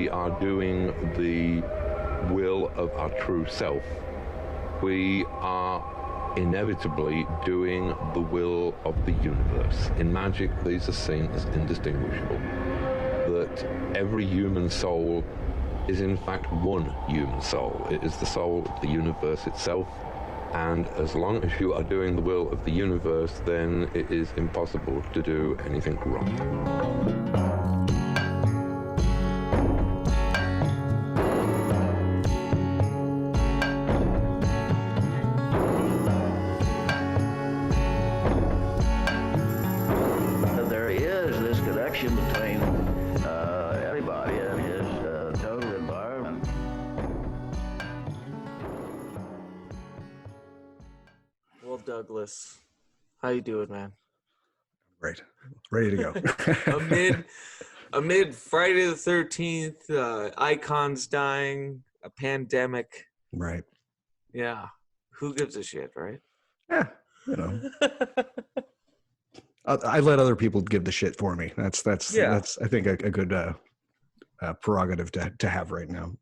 we are doing the will of our true self, we are inevitably doing the will of the universe. In magic, these are seen as indistinguishable. That every human soul is in fact one human soul. It is the soul of the universe itself. And as long as you are doing the will of the universe, then it is impossible to do anything wrong. There is this connection between everybody and his total environment. Well, Douglas, how you doing, man? Right. Ready to go. amid Friday the 13th, icons dying, a pandemic. Right. Yeah. Who gives a shit, right? Yeah. You know, I let other people give the shit for me. That's I think a good prerogative to have right now.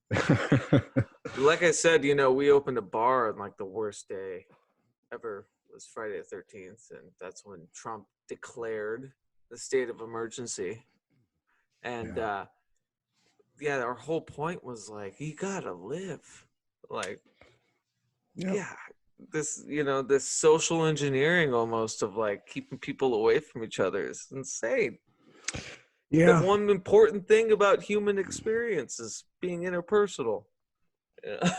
Like I said, you know, we opened a bar on like the worst day ever was Friday the 13th, and that's when Trump declared the state of emergency. And yeah, our whole point was like, you gotta live. Like, yeah, this, you know, this social engineering almost of like keeping people away from each other is insane. Yeah. The one important thing about human experience is being interpersonal. Yeah.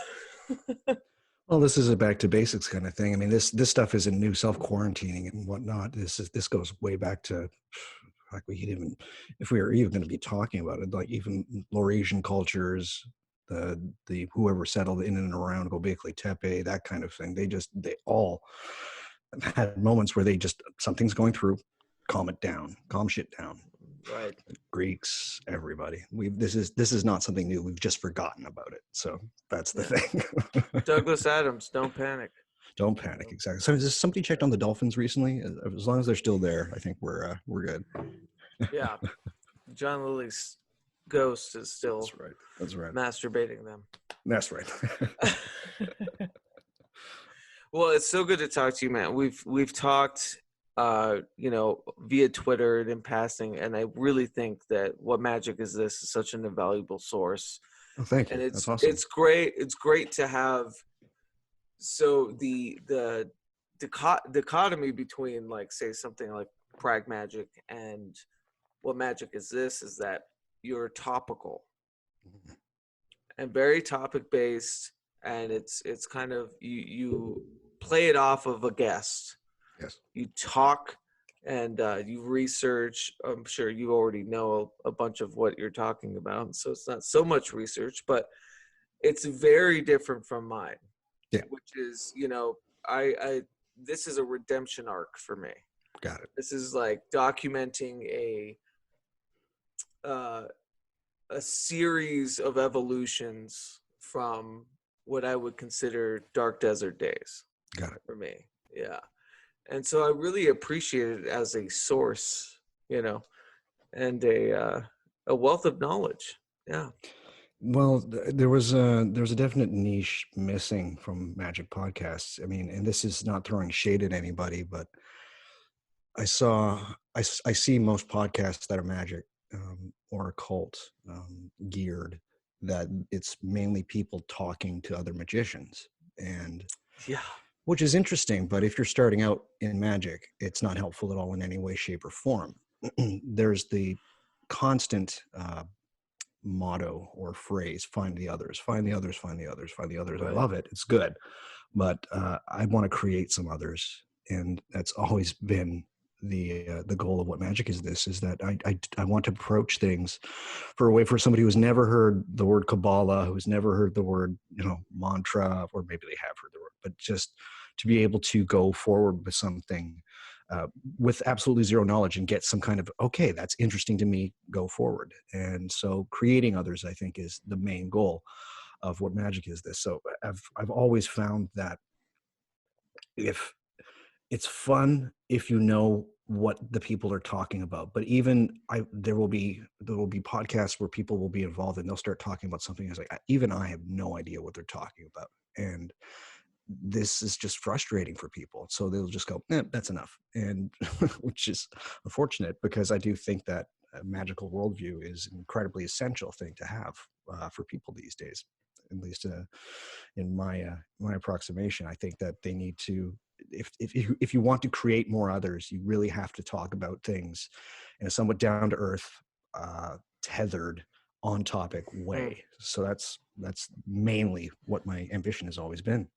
Well, this is a back to basics kind of thing. I mean, this stuff isn't new, self-quarantining and whatnot. This goes way back to, like, we could even, if we were even going to be talking about it, like even Laurasian cultures, the whoever settled in and around Göbekli Tepe, that kind of thing. They all had moments where they just, something's going through, calm it down, calm shit down. Right. Greeks, everybody. This is not something new. We've just forgotten about it. So that's the thing. Douglas Adams, don't panic. Don't panic. Exactly. So has somebody checked on the dolphins recently? As long as they're still there, I think we're good. Yeah. John Lilly's ghost is still That's right. masturbating them. That's right. Well, it's so good to talk to you, man. We've talked you know, via Twitter and in passing, and I really think that What Magic Is This is such an invaluable source. Oh, thank you. And That's awesome. It's great to have. So the dichotomy between, like, say something like PRAGMAGICK and What Magic Is This is that you're topical and very topic based, and it's kind of you play it off of a guest. Yes. You talk and you research. I'm sure you already know a bunch of what you're talking about, so it's not so much research, but it's very different from mine. Yeah. Which is, you know, I this is a redemption arc for me. Got it. This is like documenting a series of evolutions from what I would consider dark desert days. Got it. For me. Yeah. And so I really appreciate it as a source, you know, and a wealth of knowledge. Yeah. Well, there was a definite niche missing from magic podcasts. I mean, and this is not throwing shade at anybody, but I see most podcasts that are magic or occult geared, that it's mainly people talking to other magicians, and yeah, which is interesting. But if you're starting out in magic, it's not helpful at all in any way, shape, or form. There's the constant motto or phrase: find the others, find the others, find the others, find the others. Right. I love it. It's good. But I want to create some others. And that's always been the goal of What Magic Is This, is that I want to approach things for a way for somebody who's never heard the word Kabbalah, who's never heard the word, mantra, or maybe they have heard the word, but just to be able to go forward with something with absolutely zero knowledge and get some kind of, okay, that's interesting to me, go forward. And so creating others, I think, is the main goal of What Magic Is This. So I've always found that if it's fun if you know what the people are talking about. But even there will be podcasts where people will be involved and they'll start talking about something. It's like, even I have no idea what they're talking about. And this is just frustrating for people. So they'll just go, that's enough. And which is unfortunate, because I do think that a magical worldview is an incredibly essential thing to have for people these days. At least in my approximation, I think that they need to, if you want to create more others, you really have to talk about things in a somewhat down to earth, tethered, on topic way. So that's mainly what my ambition has always been.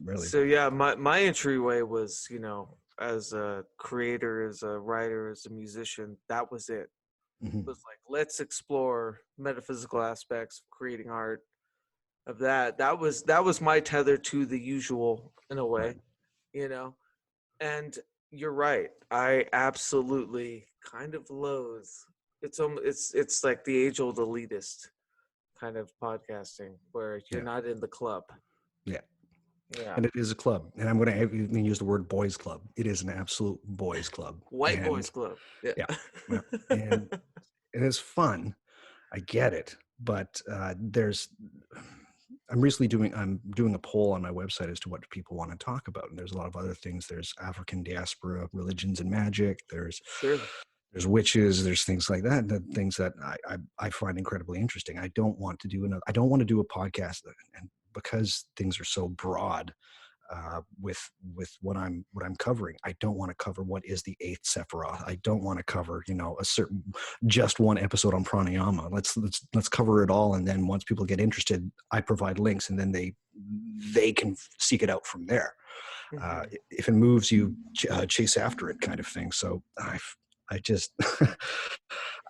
Really. So yeah, my entryway was, as a creator, as a writer, as a musician, that was it. Mm-hmm. It was like, let's explore metaphysical aspects of creating art. Of that was my tether to the usual, in a way, And you're right. I absolutely kind of loathe. It's like the age-old elitist kind of podcasting where you're not in the club. Yeah. Yeah. And it is a club. And I'm going to even use the word boys club. It is an absolute boys club. White boys club. Yeah. And it is fun. I get it. But I'm doing a poll on my website as to what people want to talk about. And there's a lot of other things. There's African diaspora religions and magic. There's witches. There's things like that. Things that I find incredibly interesting. I don't want to do a podcast, and because things are so broad with what I'm covering, I don't want to cover what is the eighth Sephiroth. I don't want to cover just one episode on pranayama. Let's cover it all, and then once people get interested, I provide links, and then they can seek it out from there. If it moves you, chase after it, kind of thing. So I just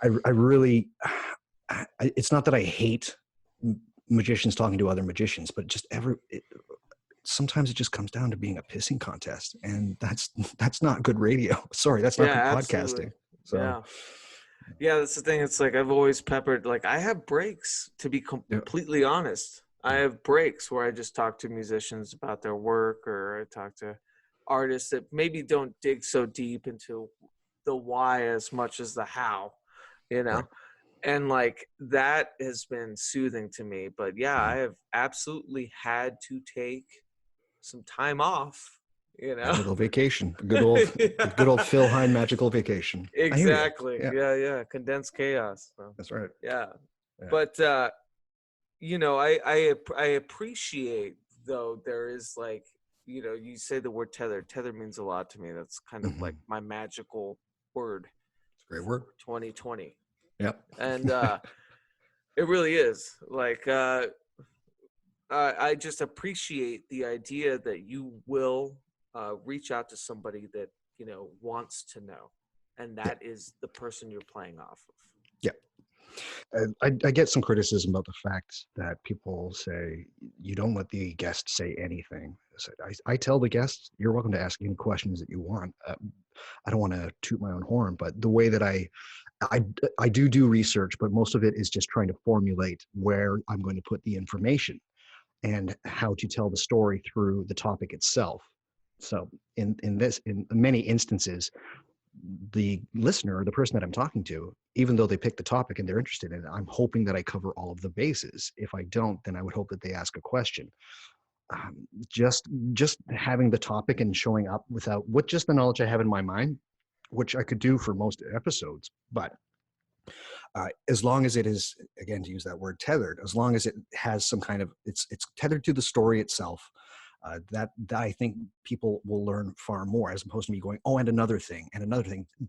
I really it's not that I hate magicians talking to other magicians, but just sometimes it just comes down to being a pissing contest, and that's not good radio. Sorry, that's not good podcasting. So yeah, that's the thing. It's like I've always peppered, like, I have breaks, to be completely honest. I have breaks where I just talk to musicians about their work, or I talk to artists that maybe don't dig so deep into the why as much as the how, Right. And like that has been soothing to me. But yeah, I have absolutely had to take some time off, Magical vacation. Good old Phil Hine magical vacation. Exactly. Yeah. Condensed chaos. So, that's right. Yeah. But I appreciate, though, there is, like, you say the word tether. Tether means a lot to me. That's kind of like my magical word. It's a great word. 2020. Yep. And it really is. Like, I just appreciate the idea that you will reach out to somebody that, wants to know. And that is the person you're playing off of. Yeah. I get some criticism about the fact that people say you don't let the guest say anything. I tell the guests, you're welcome to ask any questions that you want. I don't want to toot my own horn, but the way that I do research, but most of it is just trying to formulate where I'm going to put the information and how to tell the story through the topic itself. So in many instances, the listener, the person that I'm talking to, even though they pick the topic and they're interested in it, I'm hoping that I cover all of the bases. If I don't, then I would hope that they ask a question. Just having the topic and showing up with just the knowledge I have in my mind, which I could do for most episodes, but as long as it is, again, to use that word, tethered, as long as it has some kind of, it's tethered to the story itself, that I think people will learn far more, as opposed to me going, and another thing.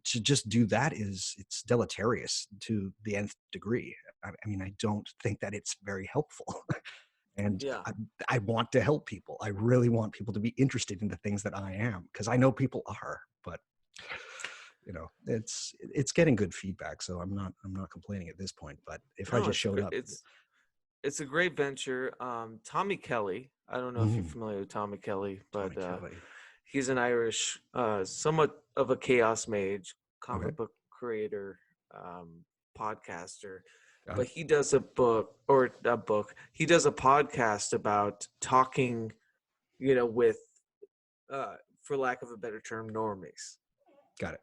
To just do that it's deleterious to the nth degree. I mean, I don't think that it's very helpful. And I want to help people. I really want people to be interested in the things that I am, because I know people are, but it's getting good feedback. So I'm not complaining at this point, but if I just showed up, it's a great venture. Tommy Kelly, I don't know if you're familiar with Tommy Kelly, but he's an Irish, somewhat of a chaos mage, comic book creator, podcaster. But he does he does a podcast about talking, with for lack of a better term, normies Got it.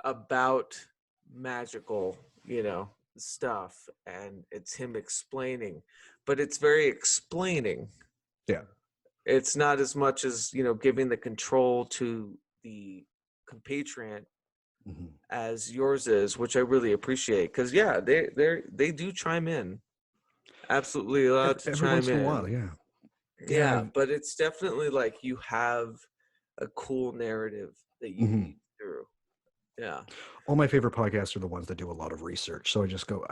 about magical, stuff, and it's him explaining, but it's very explaining. Yeah. It's not as much as, giving the control to the compatriot Mhm. as yours is, which I really appreciate. Because they do chime in, absolutely allowed to Every chime once in in. a while, yeah. Yeah, but it's definitely like you have a cool narrative that you Mhm. read through. Yeah. All my favorite podcasts are the ones that do a lot of research. So I just go,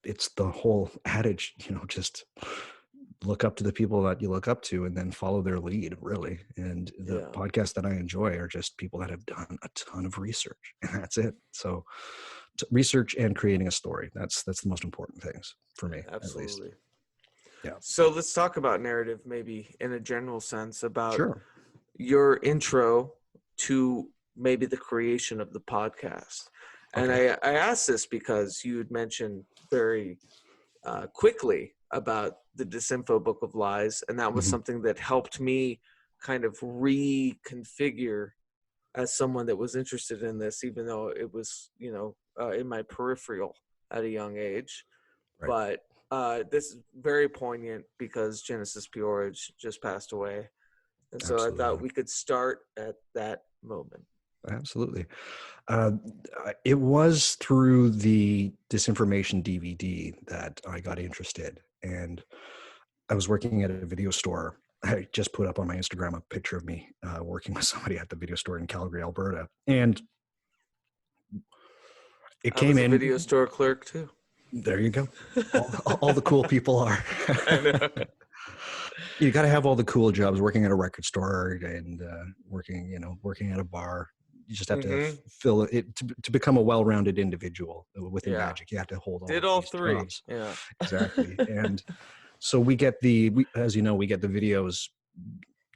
it's the whole adage, just look up to the people that you look up to and then follow their lead, really. And the Yeah. podcasts that I enjoy are just people that have done a ton of research, and that's it. So research and creating a story, that's the most important things for me, at least. Absolutely. Yeah. So let's talk about narrative, maybe in a general sense, about Sure. your intro to maybe the creation of the podcast. And Okay. I asked this because you had mentioned very quickly about the Disinfo Book of Lies, and that was Mhm. something that helped me kind of reconfigure as someone that was interested in this, even though it was, in my peripheral at a young age. Right. But this is very poignant because Genesis Peorage just passed away. And so I thought Absolutely. we could start at that moment. Absolutely. Uh, it was through the Disinformation DVD that I got interested, and I was working at a video store. I just put up on my Instagram a picture of me working with somebody at the video store in Calgary, Alberta, and it I came was a in. video store clerk too. There you go. All the cool people are. I know. You got to have all the cool jobs. Working at a record store and working at a bar. You just have to fill it to become a well-rounded individual within Yeah. magic. You have to hold Did all all these three. jobs. Yeah. Exactly. And so as you know, we get the videos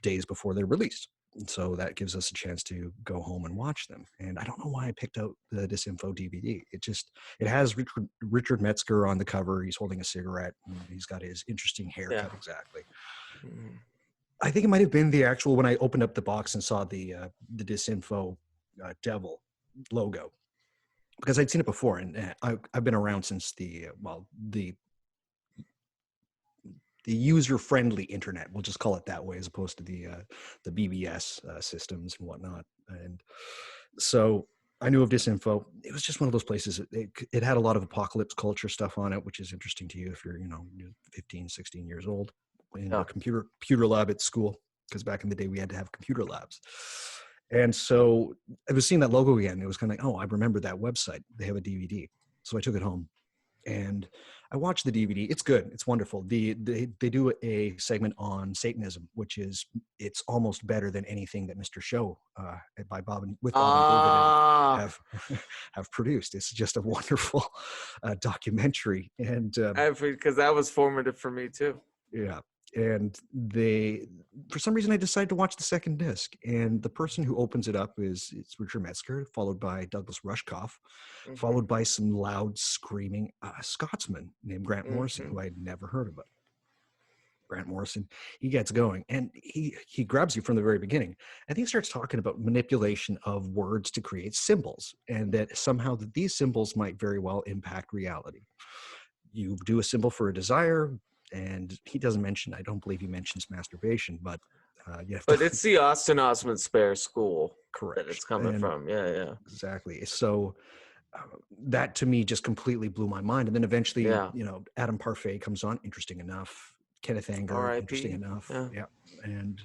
days before they're released. So that gives us a chance to go home and watch them. And I don't know why I picked out the Disinfo DVD. It has Richard Metzger on the cover. He's holding a cigarette. And he's got his interesting haircut. Yeah. Exactly. Mhm. I think it might have been the actual when I opened up the box and saw the Disinfo devil logo, because I'd seen it before, and I've been around since the user-friendly internet. We'll just call it that way, as opposed to the BBS systems and whatnot. And so I knew of Disinfo. It was just one of those places. It had a lot of apocalypse culture stuff on it, which is interesting to you if you're 15, 16 years old in a computer lab at school, because back in the day we had to have computer labs. And so I was seeing that logo again. It was kind of like, oh, I remember that website. They have a DVD. So I took it home and I watched the DVD. It's good. It's wonderful. They do a segment on Satanism, it's almost better than anything that Mr. Show by Bob and David have produced. It's just a wonderful documentary, and because that was formative for me too. yeah. And for some reason, I decided to watch the second disc. And the person who opens it up it's Richard Metzger, followed by Douglas Rushkoff, followed by some loud screaming Scotsman named Grant Morrison, who I had never heard of. Grant Morrison, he gets going, and he grabs you from the very beginning. And he starts talking about manipulation of words to create symbols, and that somehow these symbols might very well impact reality. You do a symbol for a desire. And he doesn't mention, I don't believe he mentions masturbation, but it's the Austin Osman Spare school correct that it's coming from. Yeah. Exactly. So that to me just completely blew my mind. And then eventually, Adam Parfait comes on, interesting enough. Kenneth Anger, R.I.P. interesting enough. Yeah. And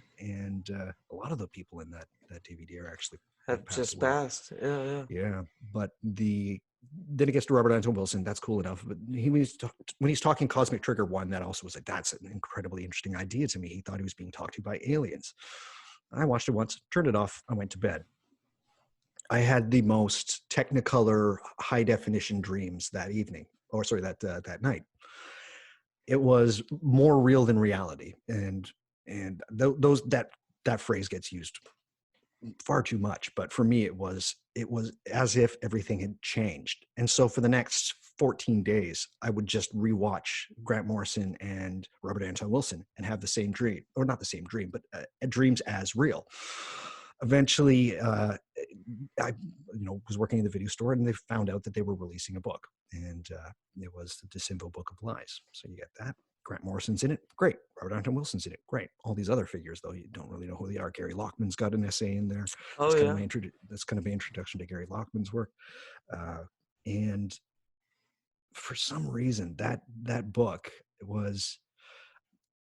a lot of the people in that DVD are actually have just passed. Yeah. But then it gets to Robert Anton Wilson. That's cool enough. But when he's talking Cosmic Trigger 1, that also was like, that's an incredibly interesting idea to me. He thought he was being talked to by aliens. I watched it once, turned it off, I went to bed. I had the most Technicolor high definition dreams that evening, that night. It was more real than reality. And that phrase gets used far too much. But for me, it was as if everything had changed. And so for the next 14 days, I would just rewatch Grant Morrison and Robert Anton Wilson and have the same dream, or not the same dream, but dreams as real. Eventually, I was working in the video store, and they found out that they were releasing a book, and it was the Disinfo Book of Lies. So you get that. Grant Morrison's in it, great. Robert Anton Wilson's in it, great. All these other figures, though, you don't really know who they are. Gary Lockman's got an essay in there. Oh, That's yeah. that's kind of an introduction to Gary Lockman's work. And for some reason, that book was,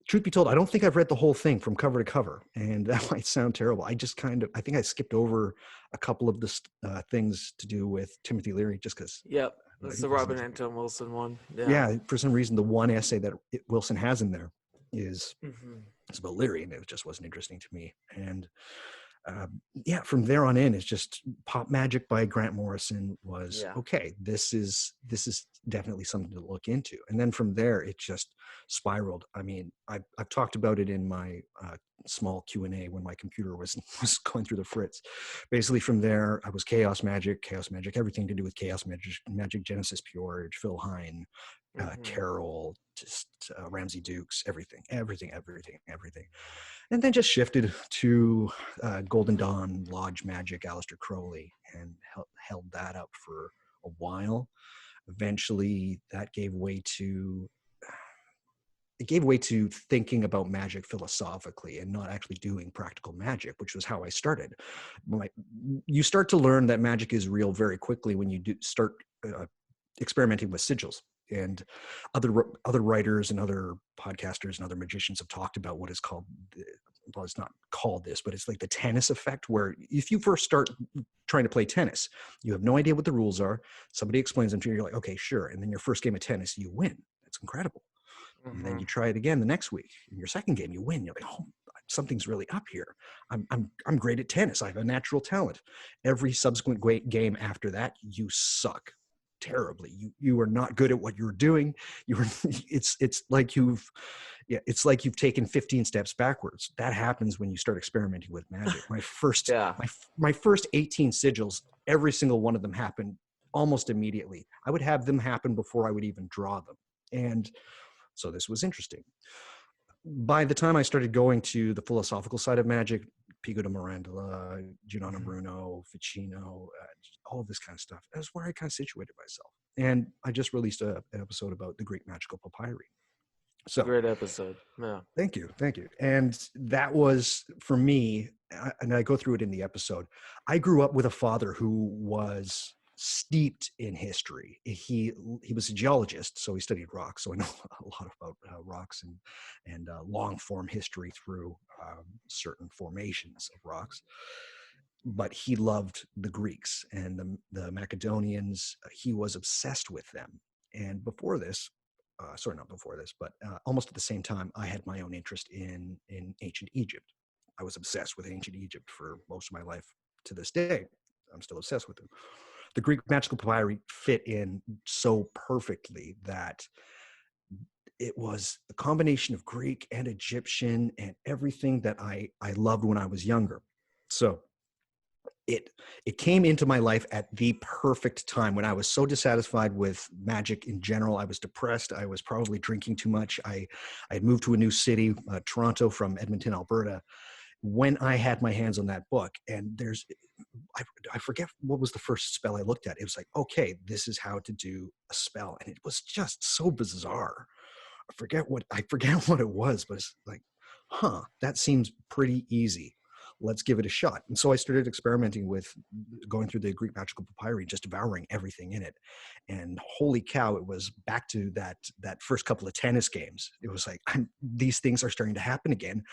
truth be told, I don't think I've read the whole thing from cover to cover, and that might sound terrible. I think I skipped over a couple of the things to do with Timothy Leary, just because. Yep. That's the Robert Anton Wilson one. Yeah. Yeah, for some reason, the one essay that Wilson has in there is Mhm. it's about Leary, and it just wasn't interesting to me. And yeah, from there on in, it's just Pop Magic by Grant Morrison was okay. This is definitely something to look into. And then from there, it just spiraled. I mean, I've talked about it in my small Q&A when my computer was going through the fritz. Basically, from there, I was Chaos Magic, everything to do with Chaos Magic, Genesis Peorage, Phil Hine, Carol, just Ramsey Dukes, everything. And then just shifted to Golden Dawn, Lodge Magic, Aleister Crowley, and held that up for a while. Eventually, that gave way to thinking about magic philosophically and not actually doing practical magic, which was how I started. You start to learn that magic is real very quickly when you start experimenting with sigils. And other writers and other podcasters and other magicians have talked about what is called, well, it's not called this, but it's like the tennis effect, where if you first start trying to play tennis, you have no idea what the rules are. Somebody explains them to you. You're like, okay, sure. And then your first game of tennis, you win. That's incredible. And then you try it again the next week. In your second game, you win. You're like, oh, something's really up here. I'm great at tennis. I have a natural talent. Every subsequent game after that, you suck terribly. You are not good at what you're doing. It's like you've taken 15 steps backwards. That happens when you start experimenting with magic. My first my first 18 sigils, every single one of them happened almost immediately. I would have them happen before I would even draw them. And so this was interesting. By the time I started going to the philosophical side of magic, Pico de Mirandola, Giordano Bruno, Ficino, all of this kind of stuff, that's where I kind of situated myself. And I just released an episode about the Greek Magical Papyri. So great episode. Yeah. Thank you. And that was, for me, and I go through it in the episode, I grew up with a father who was steeped in history. He was a geologist, so he studied rocks. So I know a lot about rocks and long form history through certain formations of rocks. But he loved the Greeks and the Macedonians. He was obsessed with them. And before this, not before this, but almost at the same time, I had my own interest in ancient Egypt. I was obsessed with ancient Egypt for most of my life. To this day, I'm still obsessed with them. The Greek Magical Papyri fit in so perfectly that it was a combination of Greek and Egyptian and everything that I loved when I was younger. So it came into my life at the perfect time when I was so dissatisfied with magic in general. I was depressed. I was probably drinking too much. I had moved to a new city, Toronto, from Edmonton, Alberta, when I had my hands on that book. And I forget what was the first spell I looked at. It was like, okay, this is how to do a spell. And it was just so bizarre. I forget what it was, but it's like, that seems pretty easy. Let's give it a shot. And so I started experimenting with going through the Greek Magical Papyri, just devouring everything in it. And holy cow, it was back to that first couple of tennis games. It was like, these things are starting to happen again.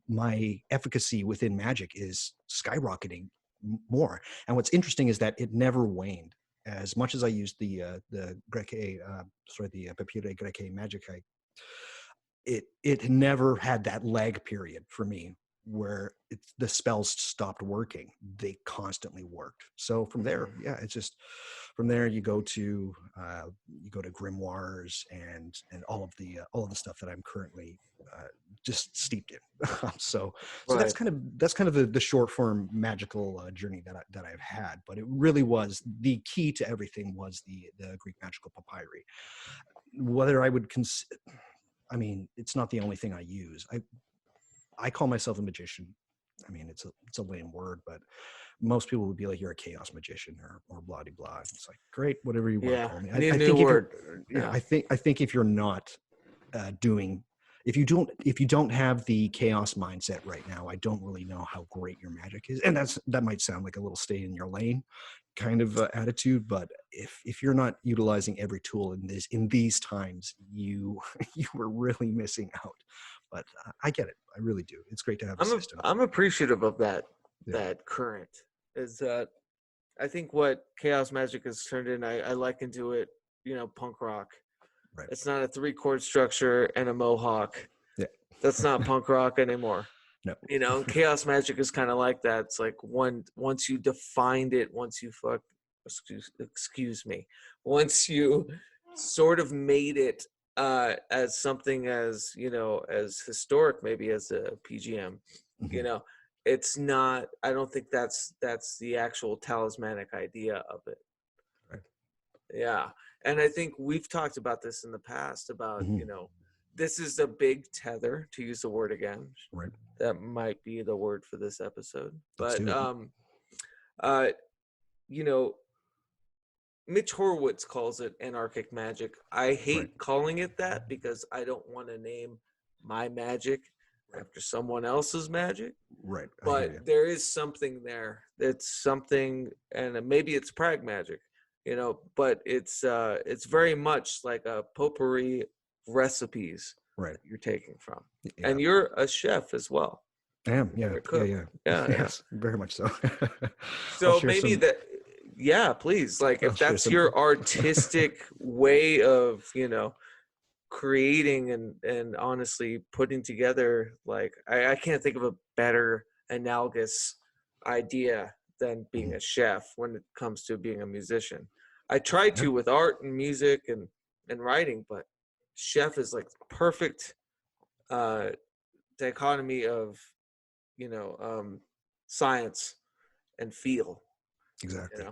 My efficacy within magic is skyrocketing more. And what's interesting is that it never waned. As much as I used the Papyri Magicae, it never had that lag period for me where the spells stopped working. They constantly worked. So from there, yeah, it's just from there you go to grimoires and all of the stuff that I'm currently just steeped in. So Right. that's kind of the short form magical journey that I've had. But it really was the key to everything was the Greek Magical Papyri. Whether I would I mean, it's not the only thing I use. I call myself a magician. I mean, it's a lame word, but most people would be like, "You're a chaos magician," or blah de blah. It's like, great, whatever you want to call me. I need a new word. I think if you're not if you don't have the chaos mindset right now, I don't really know how great your magic is. And that might sound like a little stay in your lane kind of attitude, but if you're not utilizing every tool in these times, you were really missing out. But I get it. I really do. It's great to have a system. I'm appreciative of that. Yeah. That current is that I think what chaos magic has turned in, I liken to it, punk rock. Right. It's not a 3-chord structure and a mohawk. Yeah. That's not punk rock anymore. No. Chaos magic is kind of like that. It's like once you defined it, once you once you sort of made it as something as as historic, maybe as a PGM, it's not. I don't think that's the actual talismanic idea of it. Right. Yeah, and I think we've talked about this in the past about this is a big tether, to use the word again. Right. That might be the word for this episode, Let's but do it. Mitch Horowitz calls it anarchic magic. I hate Right. calling it that because I don't want to name my magic after someone else's magic. Right. But there is something there. It's something, and maybe it's pragmagic, but it's very much like a potpourri recipes Right. you're taking from. Yeah. And you're a chef as well. I am. Yeah. You're a cook. Yeah. Yeah. Yes. Very much so. So maybe please, like if that's your artistic way of, creating and honestly putting together, like I can't think of a better analogous idea than being a chef when it comes to being a musician. I try to with art and music and writing, but chef is like perfect dichotomy of science and feel. Exactly.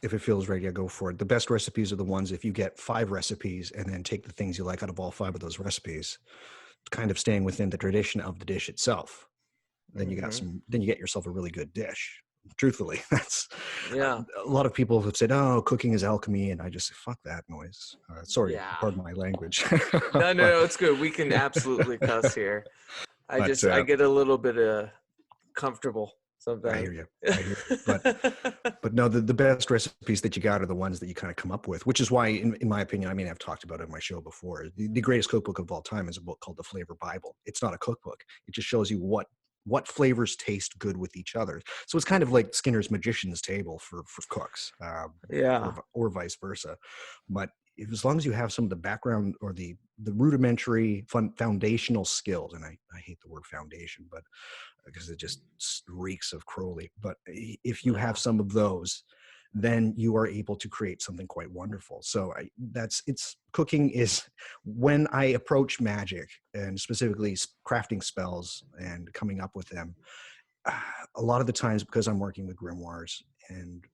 If it feels right, yeah, go for it. The best recipes are the ones if you get 5 recipes and then take the things you like out of all 5 of those recipes, kind of staying within the tradition of the dish itself. Then you get yourself a really good dish. Truthfully, that's a lot of people have said, "Oh, cooking is alchemy," and I just say, "Fuck that noise." Sorry, pardon my language. No, it's good. We can absolutely cuss here. I get a little bit comfortable sometimes. I hear you. But no, the best recipes that you got are the ones that you kind of come up with, which is why, in my opinion, I mean, I've talked about it on my show before. The greatest cookbook of all time is a book called The Flavor Bible. It's not a cookbook. It just shows you what flavors taste good with each other. So it's kind of like Skinner's Magician's Table for cooks, or vice versa. But as long as you have some of the background or the rudimentary foundational skills, and I hate the word foundation, but because it just reeks of Crowley. But if you have some of those, then you are able to create something quite wonderful. So cooking is, when I approach magic and specifically crafting spells and coming up with them, a lot of the times, because I'm working with grimoires and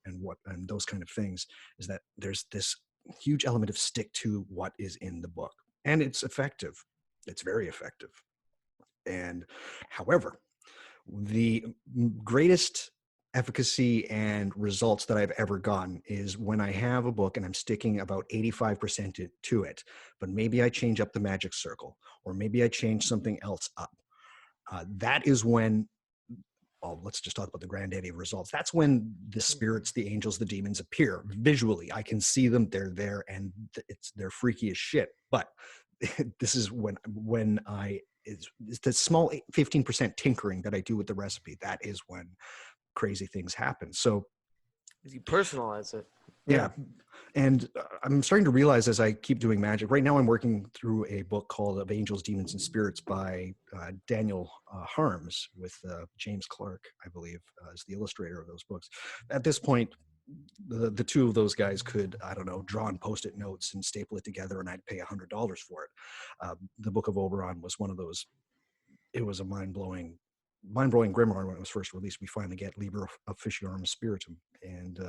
those kind of things, is that there's this huge element of stick to what is in the book, and it's effective. It's very effective. And however, the greatest efficacy and results that I've ever gotten is when I have a book and I'm sticking about 85% to it, but maybe I change up the magic circle, or maybe I change something else up. That is when, let's just talk about the granddaddy of results. That's when the spirits, the angels, the demons appear visually. I can see them, they're there, and they're freaky as shit. But this is when it's the small 15% tinkering that I do with the recipe. That is when crazy things happen. So You personalize it. Yeah. And I'm starting to realize as I keep doing magic, right now I'm working through a book called Of Angels, Demons, and Spirits by Daniel Harms with James Clark, I believe, is the illustrator of those books. At this point, the two of those guys could, I don't know, draw on Post-it notes and staple it together, and I'd pay $100 for it. The Book of Oberon was one of those. It was a mind-blowing grimoire when it was first released. We finally get Liber Officiorum Spiritum, and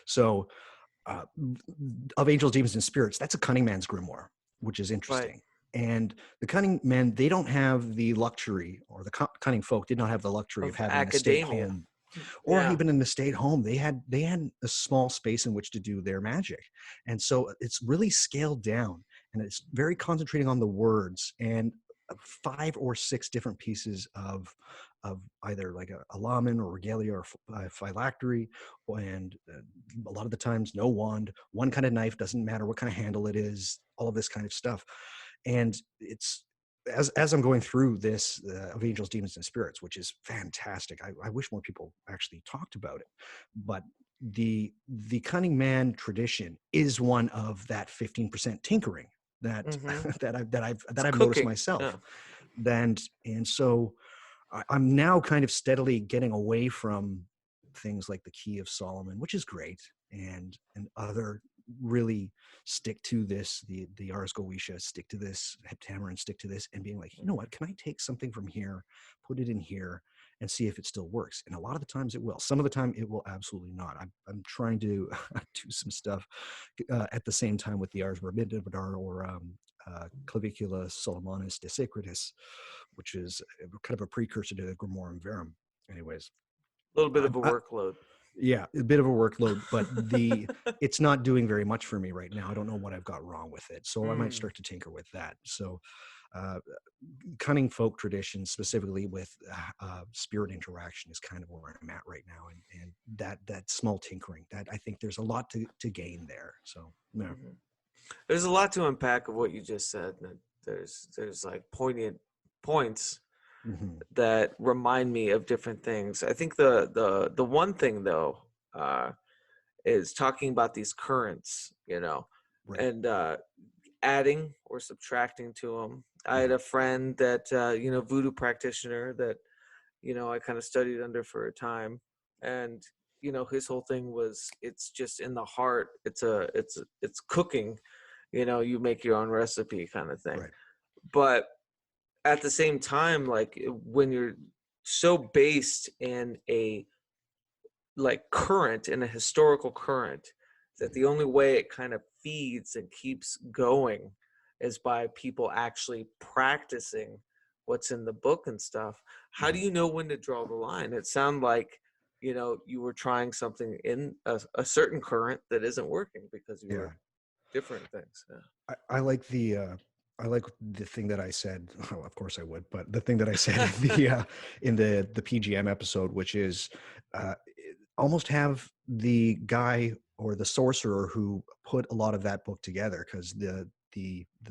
so Of Angels, Demons, and Spirits, that's a cunning man's grimoire, which is interesting. Right. And the cunning men, they don't have the luxury, or the cunning folk did not have the luxury of having academia. A state home, or even in the state home, they had a small space in which to do their magic. And so it's really scaled down, and it's very concentrating on the words, and 5 or 6 different pieces of either like a lamen or regalia or phylactery, and a lot of the times no wand, one kind of knife, doesn't matter what kind of handle it is, all of this kind of stuff. And it's as I'm going through this Of Angels, Demons, and Spirits, which is fantastic. I wish more people actually talked about it, but the cunning man tradition is one of that 15% tinkering that that I've noticed myself. Yeah. And so I'm now kind of steadily getting away from things like the Key of Solomon, which is great, and other really stick to this, the Ars Goetia, stick to this, Heptameron, stick to this, and being like, you know what, can I take something from here, put it in here, and see if it still works? And a lot of the times it will. Some of the time it will absolutely not. I'm trying to do some stuff at the same time with the Ars Verbindidar or Clavicula Solomonis de Secretis, which is kind of a precursor to the Grimoire Verum. Anyways, a little bit of a workload. Yeah, a bit of a workload, but it's not doing very much for me right now. I don't know what I've got wrong with it, so I might start to tinker with that. So cunning folk traditions, specifically with spirit interaction, is kind of where I'm at right now, and that small tinkering, that I think there's a lot to gain there. So yeah. Mm-hmm. There's a lot to unpack of what you just said. There's like poignant points that remind me of different things. I think the one thing though is talking about these currents, right. And adding or subtracting to them. I had a friend that voodoo practitioner that I kind of studied under for a time, and his whole thing was, it's just in the heart. It's cooking, you make your own recipe kind of thing. Right. But at the same time, like when you're so based in a current, in a historical current, that the only way it kind of feeds and keeps going is by people actually practicing what's in the book and stuff. How do you know when to draw the line? It sounded like you were trying something in a certain current that isn't working because you were different things. Yeah. I like the thing that I said. Oh, of course I would, but the thing that I said in the PGM episode, which is almost have the guy or the sorcerer who put a lot of that book together, because the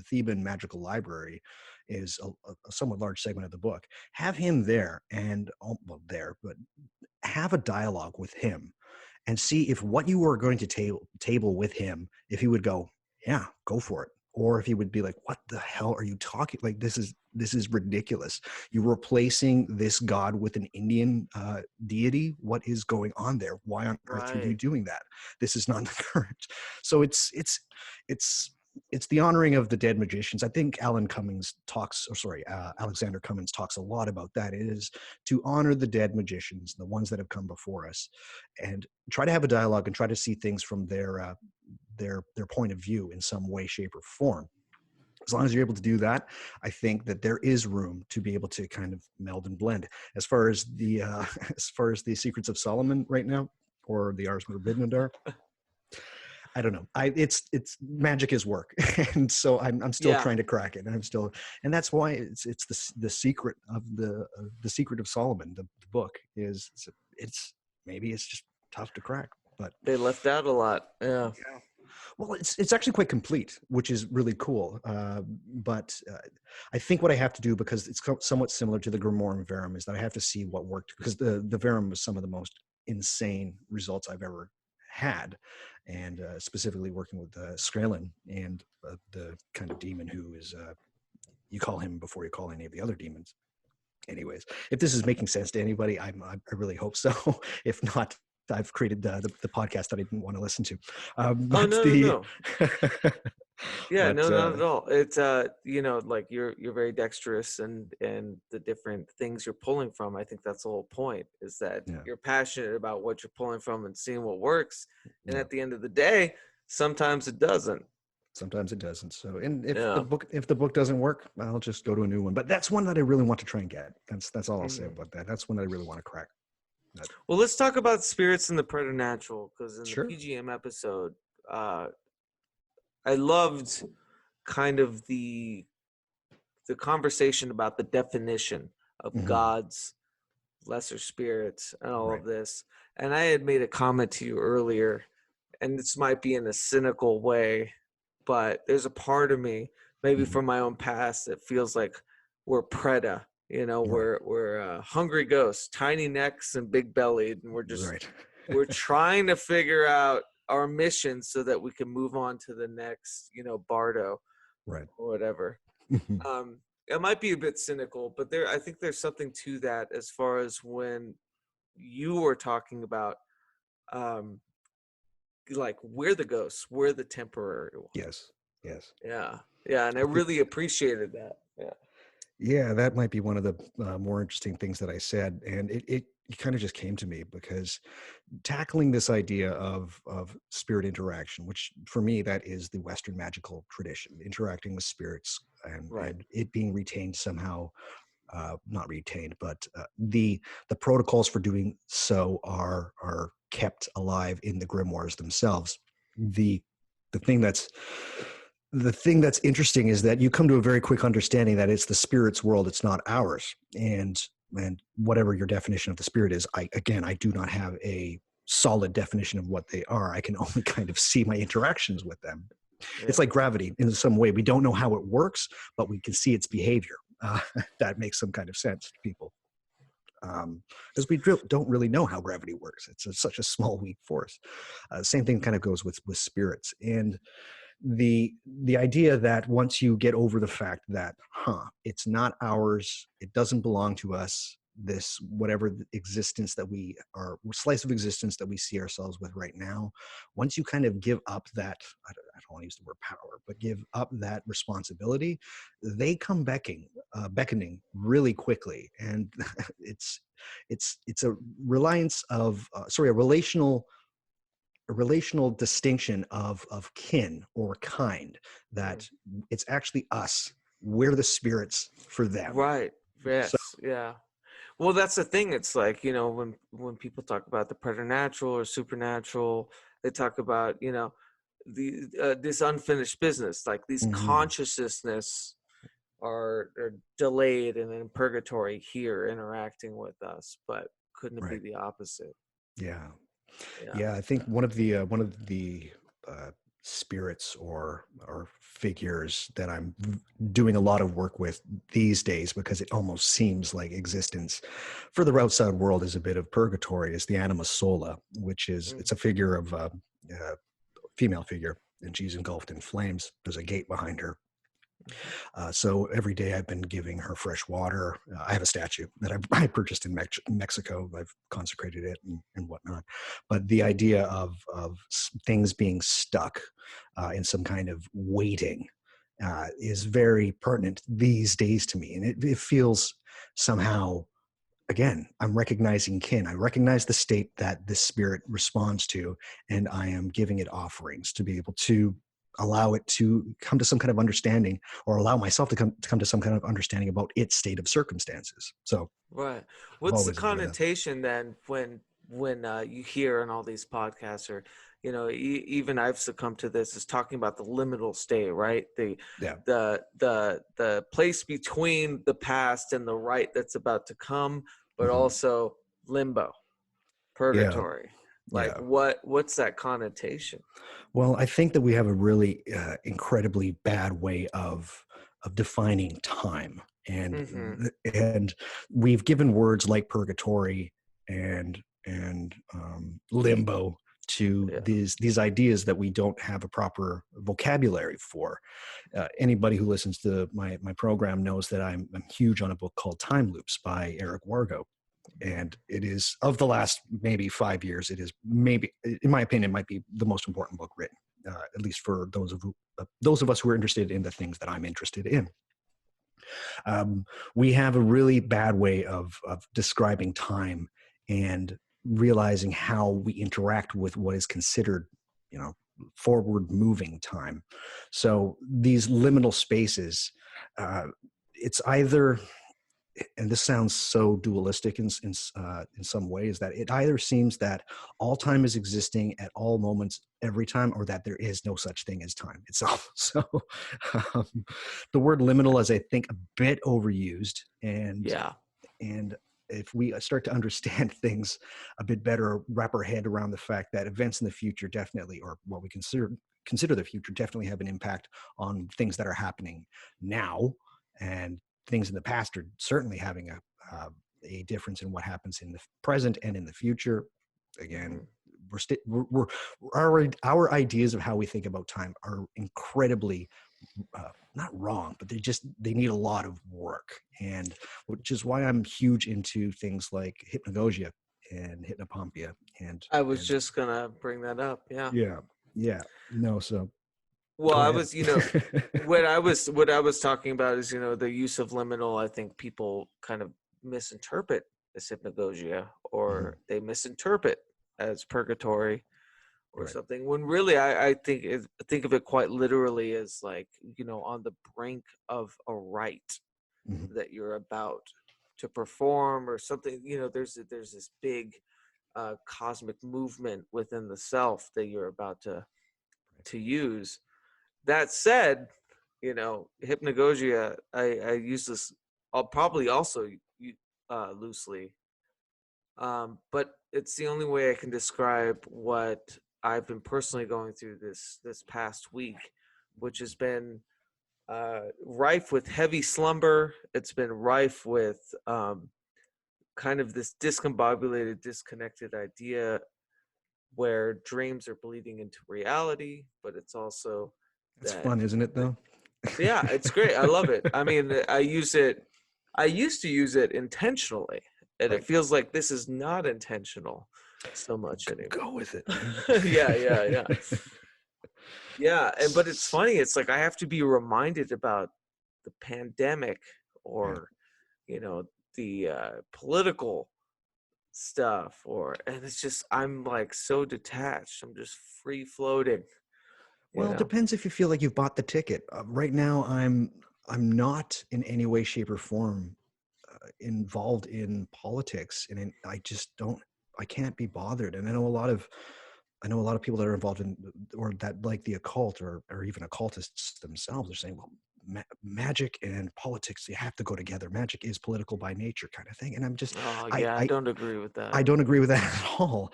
Theban Magical Library is a somewhat large segment of the book. Have him there, and but have a dialogue with him and see if what you are going to table with him, if he would go, yeah, go for it. Or if he would be like, what the hell are you talking? Like, this is ridiculous. You're replacing this god with an Indian deity. What is going on there? Why on earth are you doing that? This is not the current. So it's the honoring of the dead magicians. I think Alexander Cummings talks a lot about that. It is to honor the dead magicians, the ones that have come before us, and try to have a dialogue and try to see things from their point of view in some way, shape, or form. As long as you're able to do that, I think that there is room to be able to kind of meld and blend. As far as the Secrets of Solomon right now, or the Ars Verbindidar, I don't know. It's magic is work, and so I'm still trying to crack it, and that's why it's the secret of the Secret of Solomon. The book is maybe it's just tough to crack, but they left out a lot. Yeah. Well, it's actually quite complete, which is really cool. But I think what I have to do, because it's somewhat similar to the Grimoire Verum, is that I have to see what worked, because the Verum was some of the most insane results I've ever had. And specifically working with Skrelin and the kind of demon who is, you call him before you call any of the other demons. Anyways, if this is making sense to anybody, I really hope so. If not, I've created the podcast that I didn't want to listen to. No. Yeah, but, no, not at all. It's like you're very dexterous and the different things you're pulling from. I think that's the whole point, is that you're passionate about what you're pulling from and seeing what works. And at the end of the day, sometimes it doesn't. Sometimes it doesn't. So, and if the book doesn't work, I'll just go to a new one. But that's one that I really want to try and get. That's all I'll say about that. That's one that I really want to crack. Well, let's talk about spirits and the preternatural, because in Sure. the PGM episode, I loved kind of the conversation about the definition of gods, lesser spirits, and all of this. And I had made a comment to you earlier, and this might be in a cynical way, but there's a part of me, maybe from my own past, that feels like we're preda, we're hungry ghosts, tiny necks and big bellied, and we're just we're trying to figure out our mission so that we can move on to the next, bardo, or whatever. It might be a bit cynical, but I think there's something to that, as far as when you were talking about, like, we're the ghosts, we're the temporary ones. Yes. Yeah, and I really appreciated that. Yeah, that might be one of the more interesting things that I said, and it kind of just came to me because tackling this idea of spirit interaction, which for me, that is the Western magical tradition, interacting with spirits and it being retained somehow, not retained, but the protocols for doing so are kept alive in the grimoires themselves. The thing that's interesting is that you come to a very quick understanding that it's the spirit's world, it's not ours. And whatever your definition of the spirit is, I do not have a solid definition of what they are. I can only kind of see my interactions with them. It's like gravity in some way. We don't know how it works, but we can see its behavior. That makes some kind of sense to people. Because we don't really know how gravity works. It's such a small, weak force. Same thing kind of goes with spirits. And the idea that once you get over the fact that, it's not ours, it doesn't belong to us, this whatever existence that we are, slice of existence that we see ourselves with right now, once you kind of give up that, I don't want to use the word power, but give up that responsibility, they come beckoning really quickly. And it's a reliance of a relational distinction of kin or kind, that it's actually us. We're the spirits for them. Right. Yes. Yeah. Well, that's the thing. It's like, when people talk about the preternatural or supernatural, they talk about, this unfinished business, like these consciousness are delayed and in purgatory here interacting with us, but couldn't it be the opposite? Yeah. I think one of the spirits or figures that I'm doing a lot of work with these days, because it almost seems like existence for the outside world is a bit of purgatory, is the anima sola, which is it's a figure of a female figure, and she's engulfed in flames. There's a gate behind her. So every day I've been giving her fresh water. I have a statue that I purchased in Mexico. I've consecrated it and whatnot. But the idea of things being stuck in some kind of waiting is very pertinent these days to me. And it feels somehow, again, I'm recognizing kin. I recognize the state that this spirit responds to, and I am giving it offerings to be able to allow it to come to some kind of understanding, or allow myself to come to some kind of understanding about its state of circumstances. So, what's the connotation then when you hear on all these podcasts, or even I've succumbed to this, is talking about the liminal state, right? The place between the past and the right that's about to come, but also limbo, purgatory. What's that connotation? Well, I think that we have a really incredibly bad way of defining time, and we've given words like purgatory and and limbo to these ideas that we don't have a proper vocabulary for. Anybody who listens to my program knows that I'm huge on a book called Time Loops by Eric Wargo. And it is, of the last maybe 5 years, it is maybe, in my opinion, might be the most important book written, at least for those of us who are interested in the things that I'm interested in. We have a really bad way of describing time and realizing how we interact with what is considered, forward moving time. So these liminal spaces, it's either, and this sounds so dualistic in some ways, that it either seems that all time is existing at all moments every time, or that there is no such thing as time itself. So the word liminal is, I think, a bit overused, and if we start to understand things a bit better, wrap our head around the fact that events in the future definitely, or what we consider the future, definitely have an impact on things that are happening now, and things in the past are certainly having a difference in what happens in the present and in the future. Again, our ideas of how we think about time are incredibly not wrong, but they need a lot of work, and which is why I'm huge into things like hypnagogia and hypnopompia. And I was just gonna bring that up. Well, I was, what I was talking about is, the use of liminal. I think people kind of misinterpret as hypnagogia, or they misinterpret as purgatory or something, when really I think of it quite literally as, like, on the brink of a rite that you're about to perform or something. There's this big cosmic movement within the self that you're about to use. That said, hypnagogia, I use this, I'll probably also loosely, but it's the only way I can describe what I've been personally going through this past week, which has been rife with heavy slumber. It's been rife with kind of this discombobulated, disconnected idea where dreams are bleeding into reality, but it's also It's fun, isn't it, though? Yeah, it's great. I love it. I mean, I used to use it intentionally, and it feels like this is not intentional so much anymore. Go with it. Yeah, but it's funny. It's like I have to be reminded about the pandemic, or the political stuff, and it's just, I'm like so detached. I'm just free floating. Well, it depends if you feel like you've bought the ticket. Right now, I'm not in any way, shape, or form involved in politics, and I just don't. I can't be bothered. And I know a lot of people that are involved in, or that like the occult, or even occultists themselves, are saying, well, magic and politics, you have to go together. Magic is political by nature, kind of thing. And I'm just, I don't agree with that. I don't agree with that at all.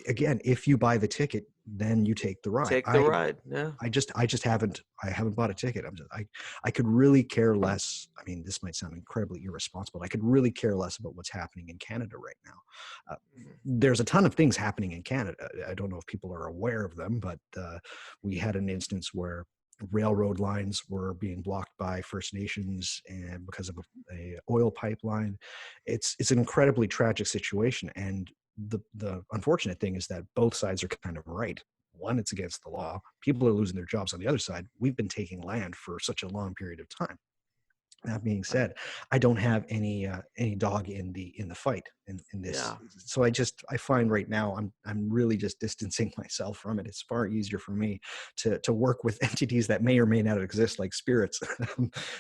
Again, if you buy the ticket, then you take the ride. Take the ride. Yeah. I haven't bought a ticket. I could really care less. I mean, this might sound incredibly irresponsible. I could really care less about what's happening in Canada right now. There's a ton of things happening in Canada. I don't know if people are aware of them, but we had an instance where railroad lines were being blocked by First Nations, and because of a oil pipeline. It's an incredibly tragic situation, and the unfortunate thing is that both sides are kind of right. One, it's against the law. People are losing their jobs. On the other side, we've been taking land for such a long period of time. That being said, I don't have any dog in the fight in this. Yeah. So I find right now I'm really just distancing myself from it. It's far easier for me to work with entities that may or may not exist, like spirits,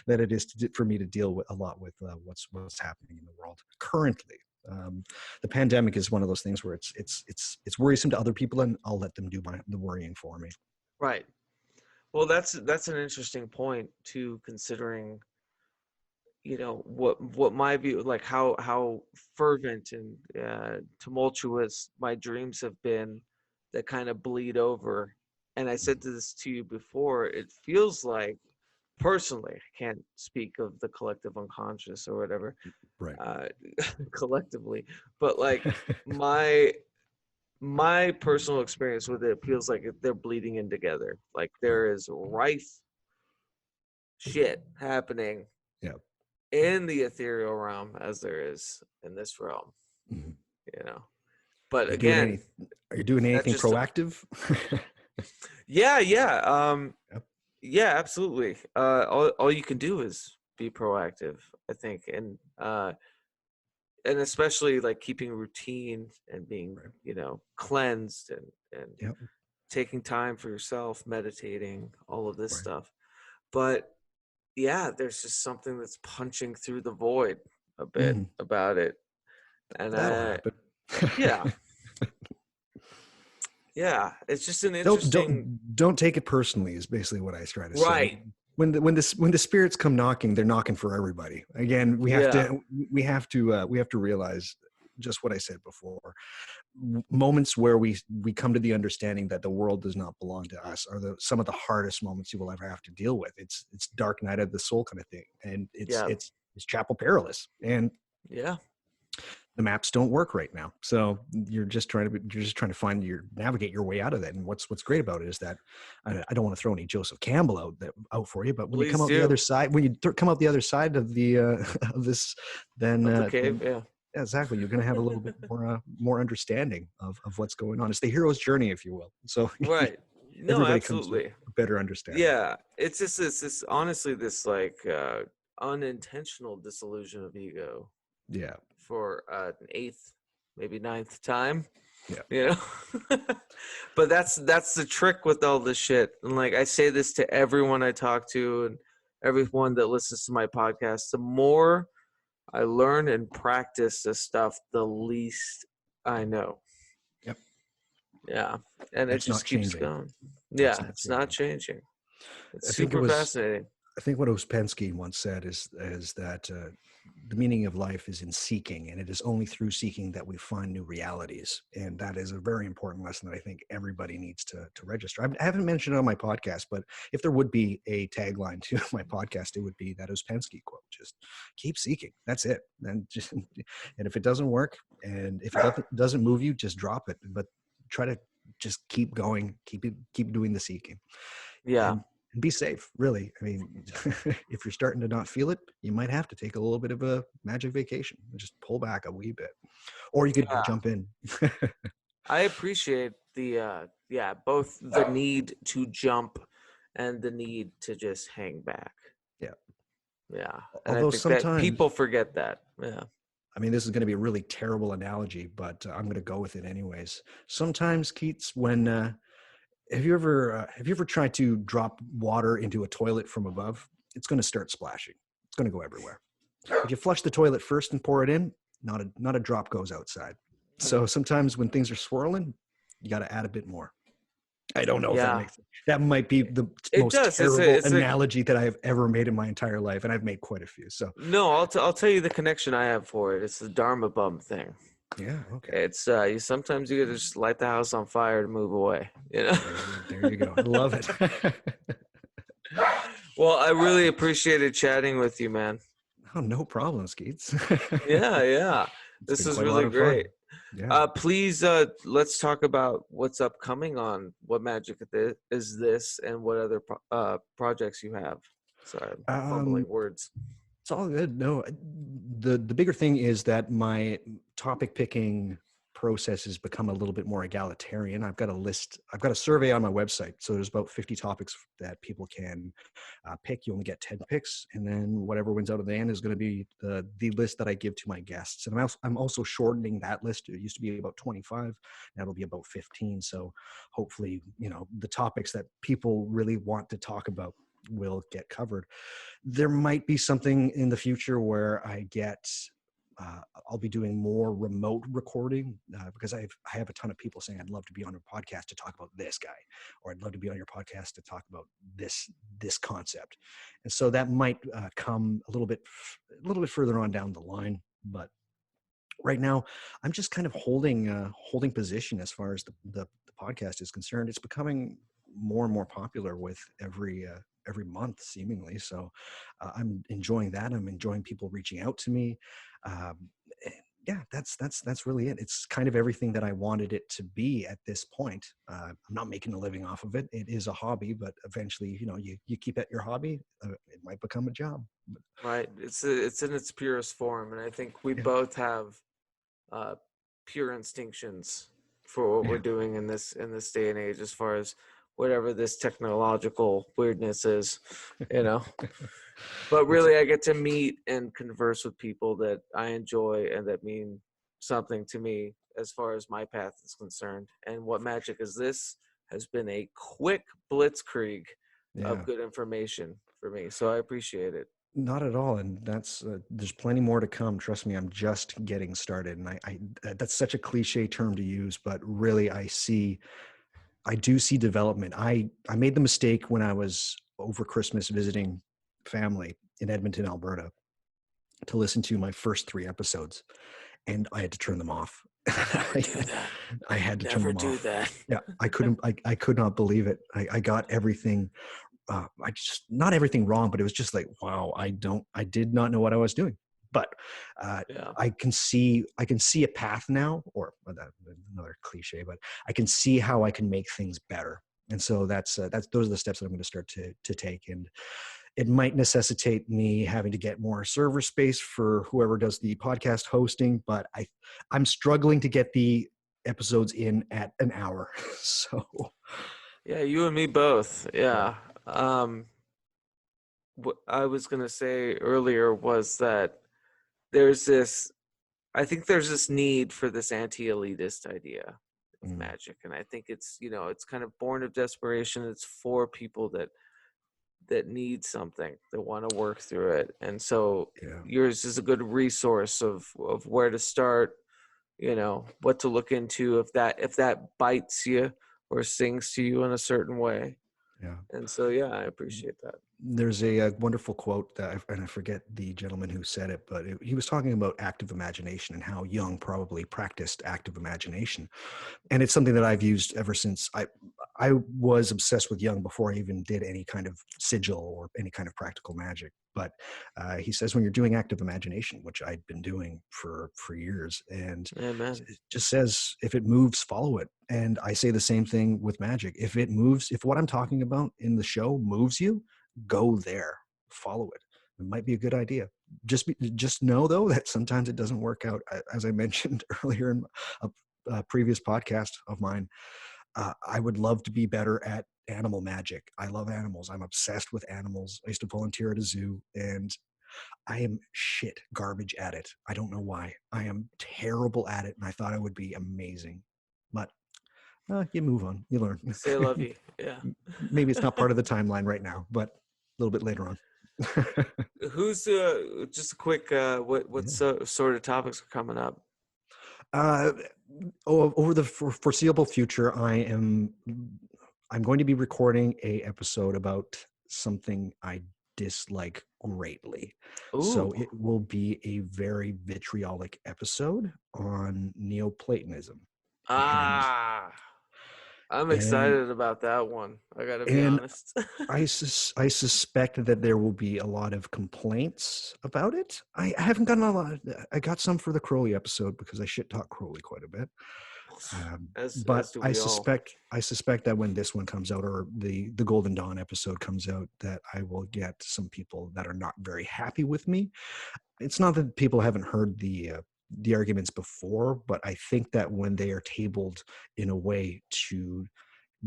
than it is for me to deal with a lot with what's happening in the world currently. The pandemic is one of those things where it's worrisome to other people, and I'll let them do the worrying for me. Right. Well, that's an interesting point too, considering, what my view, like how fervent and tumultuous my dreams have been, that kind of bleed over. And I said this to you before, it feels like personally, I can't speak of the collective unconscious or whatever, Right. collectively, but like my personal experience with it feels like they're bleeding in together. Like there is rife shit happening Yeah. in the ethereal realm as there is in this realm, Mhm. you know. But Are you doing again, are you doing that's anything just proactive? yeah, Yep. yeah, absolutely. All you can do is be proactive, I think, and especially like keeping routine and being, Right. you know, cleansed and Yep. taking time for yourself, meditating, all of this Right. stuff. But yeah, there's just something that's punching through the void a bit Mhm. about it. And That'll happen. yeah, yeah, it's just an don't interesting, don't take it personally is basically what I try to say. right. When the spirits come knocking, they're knocking for everybody. Again, we have Yeah, to realize just what I said before. Moments where we come to the understanding that the world does not belong to us are some of the hardest moments you will ever have to deal with. It's dark night of the soul kind of thing, and yeah, it's chapel perilous, and yeah, the maps don't work right now. So you're just trying to navigate your way out of that. And what's great about it is that I don't want to throw any Joseph Campbell out for you, but when you come please out the do. other side, when you come out the other side of the of this, then Of the cave, yeah. yeah, exactly, you're going to have a little bit more understanding of what's going on. It's the hero's journey, if you will. So Right. No, everybody comes to absolutely. a better understanding. Yeah. It's just this honestly, this like unintentional dissolution of ego Yeah, for an eighth, maybe ninth time. yeah, You know? But that's the trick with all this shit. And like I say this to everyone I talk to and everyone that listens to my podcast, the more I learn and practice this stuff, the least I know. yep. Yeah. And it That's not just keeps changing. going. That's Yeah, not it's not changing. changing. It's I think it super was. fascinating. I think what Ouspensky once said is that the meaning of life is in seeking, and it is only through seeking that we find new realities. And that is a very important lesson that I think everybody needs to register. I haven't mentioned it on my podcast, but if there would be a tagline to my podcast, it would be that Ouspensky quote: "Just keep seeking. That's it. And if it doesn't work, and if it doesn't move you, just drop it. But try to just keep going. Keep doing the seeking." Yeah. And be safe, really. I mean, if you're starting to not feel it, you might have to take a little bit of a magic vacation and just pull back a wee bit, or you could Yeah. jump in. I appreciate the both the need to jump and the need to just hang back. Yeah. Yeah. And Although I think that sometimes people forget that. Yeah. I mean, this is going to be a really terrible analogy, but I'm going to go with it anyways. Sometimes, Keats, when have you ever tried to drop water into a toilet from above? It's going to start splashing. It's going to go everywhere. If you flush the toilet first and pour it in, not a drop goes outside. So sometimes when things are swirling, you got to add a bit more. I don't know if that Yeah. makes sense. That might be the It most does. terrible It's a analogy that I have ever made in my entire life, and I've made quite a few. So no, I'll tell you the connection I have for it. It's the Dharma bum thing. yeah, okay. It's you sometimes you gotta just light the house on fire to move away, you know. There you go. I love it. Well, I really appreciated chatting with you, man. Oh, no problem, Skeets. Yeah. It's This been is quite a lot really of fun. great. Yeah. Please let's talk about what's upcoming on What Magic is This and what other projects you have. Sorry, I'm fumbling words. It's all good. No, the bigger thing is that my topic picking process has become a little bit more egalitarian. I've got a survey on my website. So there's about 50 topics that people can pick. You only get 10 picks, and then whatever wins out of the end is going to be the list that I give to my guests. And I'm also shortening that list. It used to be about 25. Now it'll be about 15. So hopefully, the topics that people really want to talk about will get covered. There might be something in the future where I'll be doing more remote recording because I have a ton of people saying I'd love to be on your podcast to talk about this guy, or I'd love to be on your podcast to talk about this concept. And so that might come a little bit further on down the line. But right now, I'm just kind of holding position as far as the podcast is concerned. It's becoming more and more popular with every every month seemingly. So I'm enjoying that. I'm enjoying people reaching out to me. Yeah, that's really it. It's kind of everything that I wanted it to be at this point. I'm not making a living off of it. It is a hobby, but eventually, you keep at your hobby, it might become a job. Right. It's in its purest form, and I think we Yeah. both have pure instinctions for what we're doing in this day and age, as far as whatever this technological weirdness is, But really, I get to meet and converse with people that I enjoy and that mean something to me as far as my path is concerned. And what magic is this has been a quick blitzkrieg of Yeah. good information for me. So I appreciate it. Not at all, and that's there's plenty more to come. Trust me, I'm just getting started, and I that's such a cliche term to use, but really, I do see development. I made the mistake when I was over Christmas visiting family in Edmonton, Alberta, to listen to my first 3 episodes, and I had to turn them off. Never do that. I had to Never turn them do off. that. Yeah, I couldn't. I could not believe it. I got everything. I just not everything wrong, but it was just like, wow, I did not know what I was doing. But Yeah. I can see a path now, or another cliche, but I can see how I can make things better. And so those are the steps that I'm going to start to take. And it might necessitate me having to get more server space for whoever does the podcast hosting, but I'm struggling to get the episodes in at an hour. So Yeah, you and me both. Yeah. What I was going to say earlier was that I think there's this need for this anti-elitist idea of magic. And I think it's kind of born of desperation. It's for people that need something, that want to work through it. And so yours is a good resource of where to start, what to look into if that bites you or sings to you in a certain way. yeah. And so, I appreciate that. There's a wonderful quote and I forget the gentleman who said it, but he was talking about active imagination and how Jung probably practiced active imagination. And it's something that I've used ever since I was obsessed with Jung before I even did any kind of sigil or any kind of practical magic. But he says when you're doing active imagination, which I'd been doing for years, and Amen. it just says, if it moves, follow it. And I say the same thing with magic. If it moves, if what I'm talking about in the show moves you, go there, follow it. It might be a good idea. Just know though that sometimes it doesn't work out. As I mentioned earlier in a previous podcast of mine, I would love to be better at animal magic. I love animals. I'm obsessed with animals. I used to volunteer at a zoo, and I am garbage at it. I don't know why. I am terrible at it, and I thought I would be amazing. But you move on. You learn. Say love you. Yeah. Maybe it's not part of the timeline right now, but a little bit later on. Who's just a quick what sort of topics are coming up? Over the foreseeable future, I'm going to be recording a episode about something I dislike greatly. Ooh. So it will be a very vitriolic episode on Neoplatonism. I'm excited about that one. I gotta be honest. I suspect that there will be a lot of complaints about it. I haven't gotten a lot. I got some for the Crowley episode because I shit talk Crowley quite a bit. But I suspect that when this one comes out, or the Golden Dawn episode comes out, that I will get some people that are not very happy with me. It's not that people haven't heard the arguments before, but I think that when they are tabled in a way to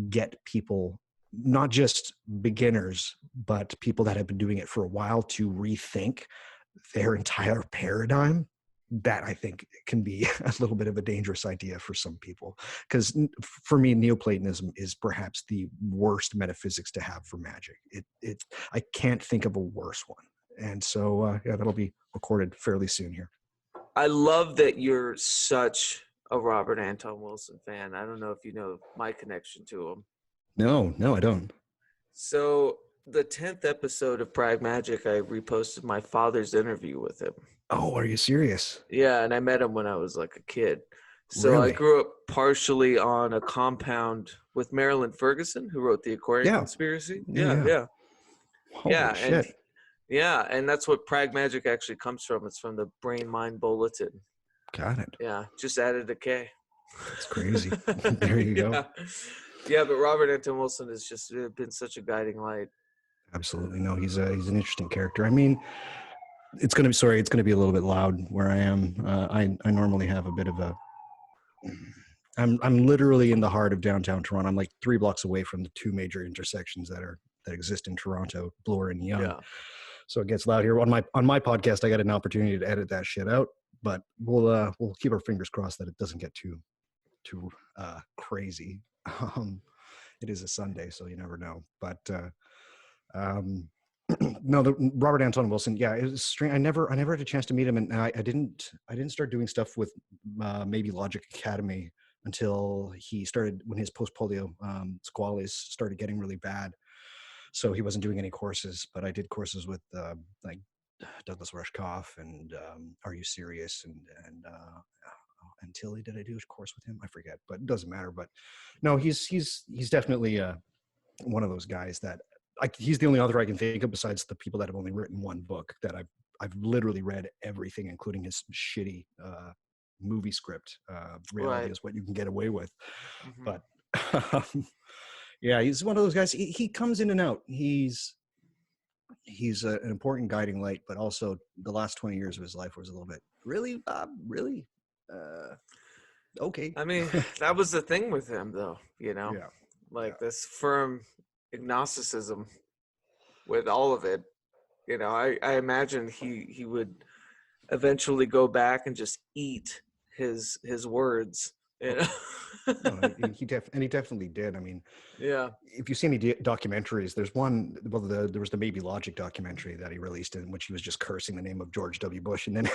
get people, not just beginners, but people that have been doing it for a while, to rethink their entire paradigm, that I think can be a little bit of a dangerous idea for some people. Because for me, Neoplatonism is perhaps the worst metaphysics to have for magic. I can't think of a worse one. And so, that'll be recorded fairly soon here. I love that you're such a Robert Anton Wilson fan. I don't know if you know my connection to him. No, I don't. So the 10th episode of PRAGMAGICK, I reposted my father's interview with him. Oh, are you serious? Yeah, and I met him when I was like a kid. So Really? I grew up partially on a compound with Marilyn Ferguson, who wrote The Aquarian Conspiracy. Yeah. Holy yeah, shit. and that's what PRAGMAGICK actually comes from. It's from the Brain Mind Bulletin. Got it. Yeah, just added a K. That's crazy. There you go. Yeah, but Robert Anton Wilson has just been such a guiding light. Absolutely. No, he's an interesting character. I mean, it's going to be a little bit loud where I am. I normally have a bit of a, I'm literally in the heart of downtown Toronto. I'm like 3 blocks away from the 2 major intersections that exist in Toronto, Bloor and Yonge. Yeah. So it gets loud here. On my podcast, I got an opportunity to edit that shit out, but we'll keep our fingers crossed that it doesn't get too crazy. It is a Sunday, so you never know. But no, Robert Anton Wilson. Yeah, it was strange. I never had a chance to meet him, and I didn't start doing stuff with maybe Logic Academy until he started, when his post polio squallies started getting really bad. So he wasn't doing any courses, but I did courses with like Douglas Rushkoff and Are You Serious and Tilly. Did I do a course with him? I forget, but it doesn't matter. But no, he's definitely one of those guys that he's the only author I can think of besides the people that have only written one book that I've literally read everything, including his shitty movie script. Reality is what you can get away with. Mm-hmm. But yeah, he's one of those guys. He comes in and out. He's an important guiding light, but also the last 20 years of his life was a little bit really, really. Okay. I mean, that was the thing with him, though. This firm agnosticism with all of it. I imagine he would eventually go back and just eat his words. No, he definitely did. I mean, yeah. If you see any documentaries, there's one. Well, there was the Maybe Logic documentary that he released in which he was just cursing the name of George W. Bush, and then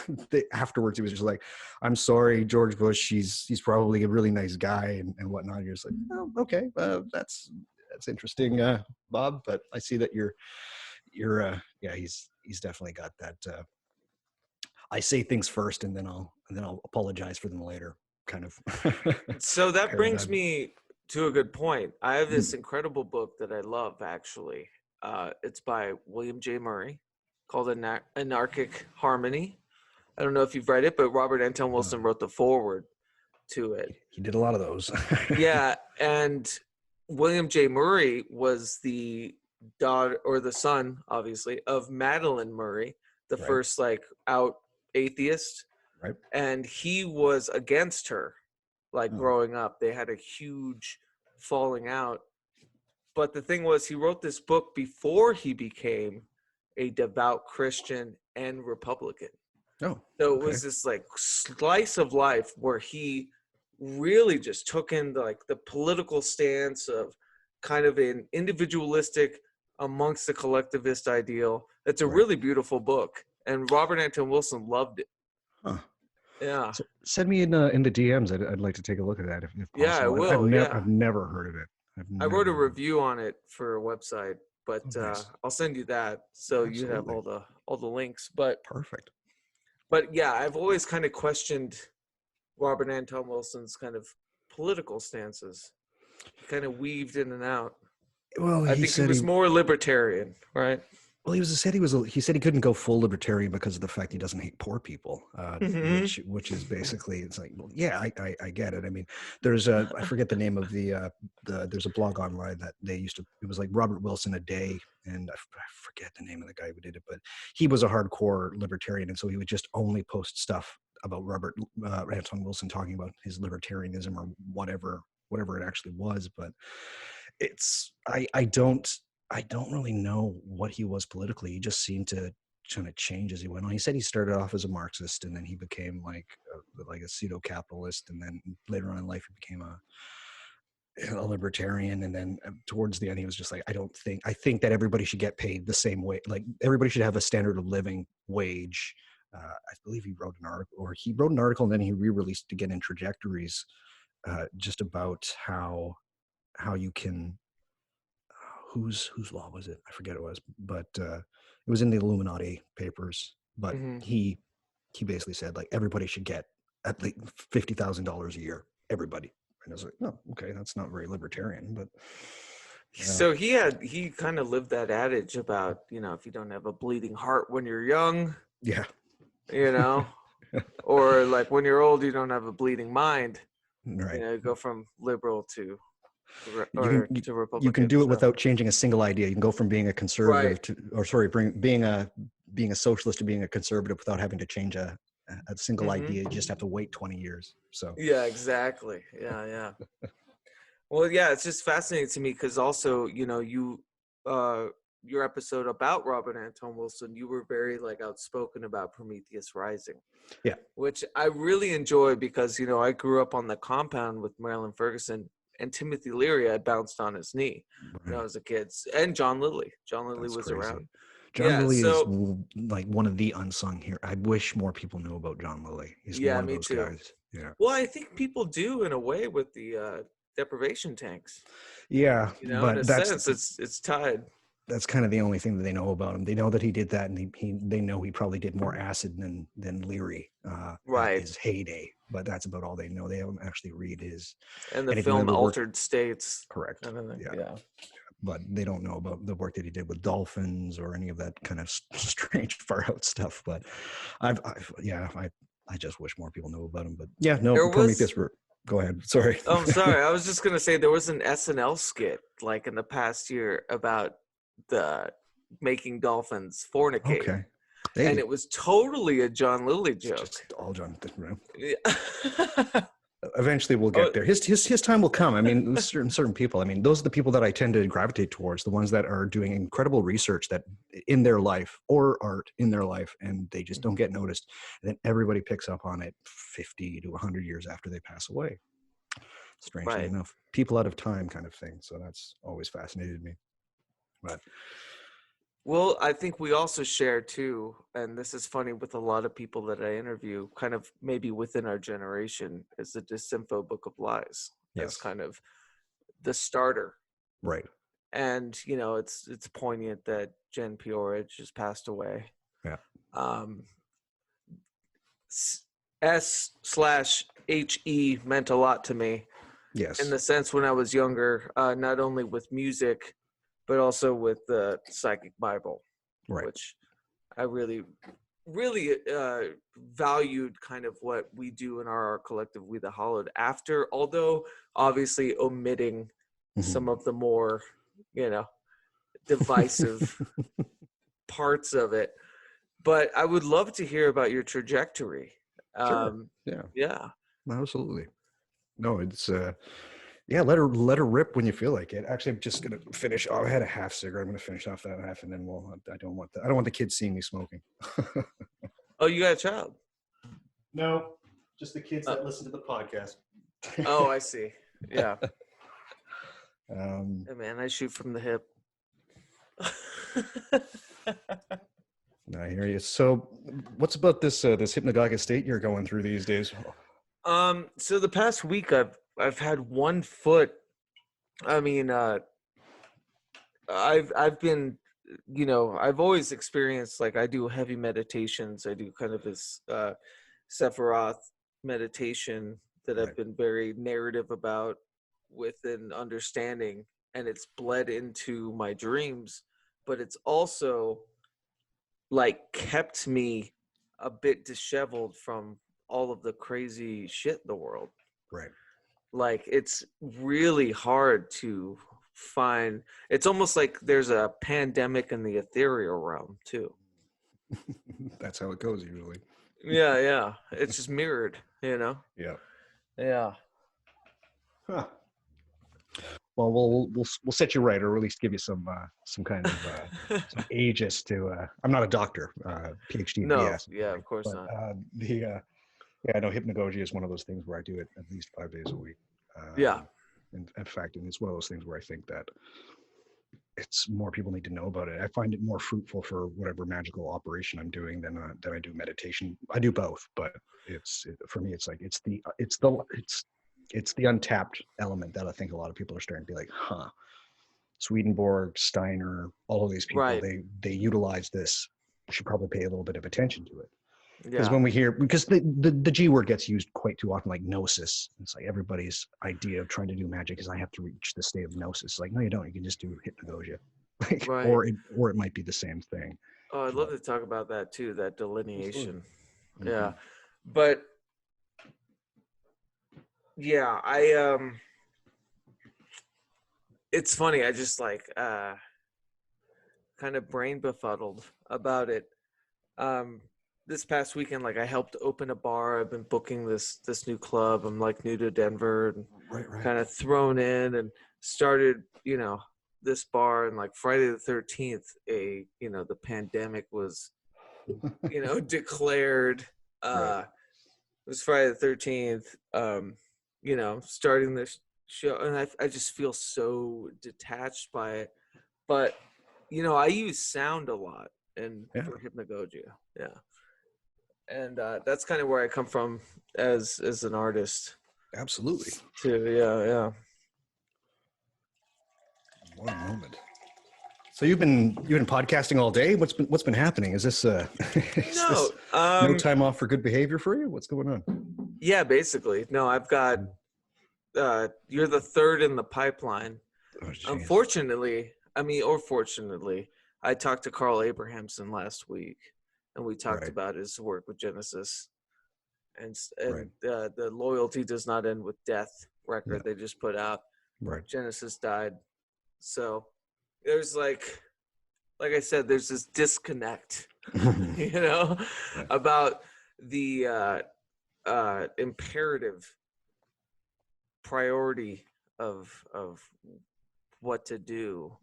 afterwards he was just like, "I'm sorry, George Bush. He's probably a really nice guy and whatnot." And you're just like, "Oh, okay, that's interesting, Bob." But I see that you're yeah, he's definitely got that. I say things first, and then I'll apologize for them later. Kind of. So that brings me to a good point. I have this incredible book that I love, actually. It's by William J. Murray, called Anarchic Harmony. I don't know if you've read it, but Robert Anton Wilson wrote the foreword to it. He did a lot of those. Yeah, and William J. Murray was the daughter, or the son, obviously, of Madeleine Murray, the first out atheist. Right. And he was against her, growing up. They had a huge falling out. But the thing was, he wrote this book before he became a devout Christian and Republican. Oh. So it was this slice of life where he really just took in the political stance of kind of an individualistic amongst the collectivist ideal. It's a really beautiful book. And Robert Anton Wilson loved it. Huh. Yeah. So send me in the DMs. I'd like to take a look at that if possible. Yeah, I will. I've never heard of it. I wrote a review on it for a website, but nice. I'll send you that so Absolutely. you have all the links. But perfect. But yeah, I've always kind of questioned Robert Anton Wilson's kind of political stances. He kind of weaved in and out. Well, I think he was more libertarian, right? Well, he said he couldn't go full libertarian because of the fact he doesn't hate poor people, which is basically, it's like, well, yeah, I get it. I mean, there's I forget the name of there's a blog online that they used to, it was like Robert Wilson a Day, and I forget the name of the guy who did it, but he was a hardcore libertarian, and so he would just only post stuff about Robert Anton Wilson talking about his libertarianism or whatever it actually was. But I don't really know what he was politically. He just seemed to kind of change as he went on. He said he started off as a Marxist, and then he became like a pseudo-capitalist, and then later on in life he became a libertarian. And then towards the end, he was just like, I think that everybody should get paid the same way. Like everybody should have a standard of living wage. I believe he wrote an article, and then he re-released it again in Trajectories, just about how you can. Whose law was it? I forget it was, but it was in the Illuminati papers. But he basically said like everybody should get at least $50,000 a year. Everybody. And I was like, oh, okay, that's not very libertarian, but So he kind of lived that adage about, if you don't have a bleeding heart when you're young, Yeah. you know, or like when you're old, you don't have a bleeding mind. Right. Go from liberal to You Republican. can do it so. without changing a single idea. You can go from being a conservative being a socialist to being a conservative without having to change a single idea. You just have to wait 20 years. So yeah, exactly. Yeah. Well, yeah, it's just fascinating to me because also, your episode about Robert Anton Wilson, you were very like outspoken about Prometheus Rising. Yeah. Which I really enjoy because, I grew up on the compound with Marilyn Ferguson and Timothy Leary. I bounced on his knee when I was a kid. And John Lilly. John Lilly was crazy. around. John Lilly is like one of the unsung here. I wish more people knew about John Lilly. He's one of those guys. Yeah. Well, I think people do in a way with the deprivation tanks. Yeah, but in a sense, it's tied. That's kind of the only thing that they know about him. They know that he did that, and they know he probably did more acid than Leary in his heyday. But that's about all they know. They don't actually read his and the film Altered States. Correct. Kind of thing. Yeah. But they don't know about the work that he did with dolphins or any of that kind of strange far out stuff. But I just wish more people knew about him. But yeah, no, Prometheus. Go ahead. Sorry. Oh, I'm sorry. I was just gonna say there was an SNL skit like in the past year about the making dolphins fornicate. Okay. And it was totally a John Lilly joke. Just all John. Yeah. Eventually we'll get there. His time will come. I mean, certain people. I mean, those are the people that I tend to gravitate towards, the ones that are doing incredible research that in their life or art in their life, and they just don't get noticed. And then everybody picks up on it 50 to 100 years after they pass away. Strangely enough, people out of time kind of thing. So that's always fascinated me. But well, I think we also share too, and this is funny with a lot of people that I interview, kind of maybe within our generation, is the Disinfo Book of Lies. Yes. As kind of the starter. Right. And, it's poignant that Jen Peorage just passed away. Yeah. S/HE meant a lot to me. Yes. In the sense when I was younger, not only with music, but also with the Psychic Bible, which I really, really valued kind of what we do in our collective, We the Hollowed, after, although obviously omitting some of the more, divisive parts of it. But I would love to hear about your trajectory. Sure. Yeah. Absolutely. No, it's let her rip when you feel like it. Actually, I'm just gonna finish. I had a half cigarette. I'm gonna finish off that half, and then I don't want the kids seeing me smoking. Oh, you got a child? No, just the kids that listen to the podcast. Oh, I see. Yeah. Hey, man, I shoot from the hip. I hear you. So, what's about this hypnagogic state you're going through these days? So the past week I've had 1 foot. I mean, I've been, I've always experienced, like, I do heavy meditations. I do kind of this Sephiroth meditation that I've been very narrative about with an understanding, and it's bled into my dreams, but it's also like kept me a bit disheveled from all of the crazy shit in the world. Right. Like, it's really hard to find. It's almost like there's a pandemic in the ethereal realm too. That's how it goes usually. Yeah. It's just mirrored, Yeah. Yeah. Huh. Well, we'll set you right, or at least give you some kind of some aegis to. I'm not a doctor, PhD. No, BS, yeah, of course not. I know hypnagogy is one of those things where I do it at least 5 days a week. In fact, and it's one of those things where I think that it's more people need to know about it. I find it more fruitful for whatever magical operation I'm doing than I do meditation. I do both, but for me, it's like it's the untapped element that I think a lot of people are starting to be like, Swedenborg, Steiner, all of these people, they utilize this. We should probably pay a little bit of attention to it. Because Yeah. when we hear, because the G word gets used quite too often, like gnosis. It's like everybody's idea of trying to do magic is I have to reach the state of gnosis. Like, no, you don't. You can just do hypnagogia. Like, Right. or it might be the same thing. Oh, I'd love to talk about that too, that delineation. Mhm. Yeah. But yeah, it's funny, I just like kind of brain befuddled about it. This past weekend, like I helped open a bar. I've been booking this new club. I'm like new to Denver and Right. kind of thrown in and started, this bar, and like Friday the 13th, the pandemic was, declared. Right. It was Friday the 13th. Starting this show, and I just feel so detached by it. But I use sound a lot and for hypnagogia. Yeah. And that's kind of where I come from as an artist Absolutely. too. Yeah. What a moment. So you've been podcasting all day. What's been happening? Is this no time off for good behavior for you? What's going on? Yeah, basically. No, I've got you're the third in the pipeline. Oh, Unfortunately, fortunately, I talked to Carl Abrahamson last week, and we talked about his work with Genesis, and the Loyalty Does Not End with Death record they just put out. Right. Genesis died, so there's like I said, there's this disconnect, about the imperative priority of what to do.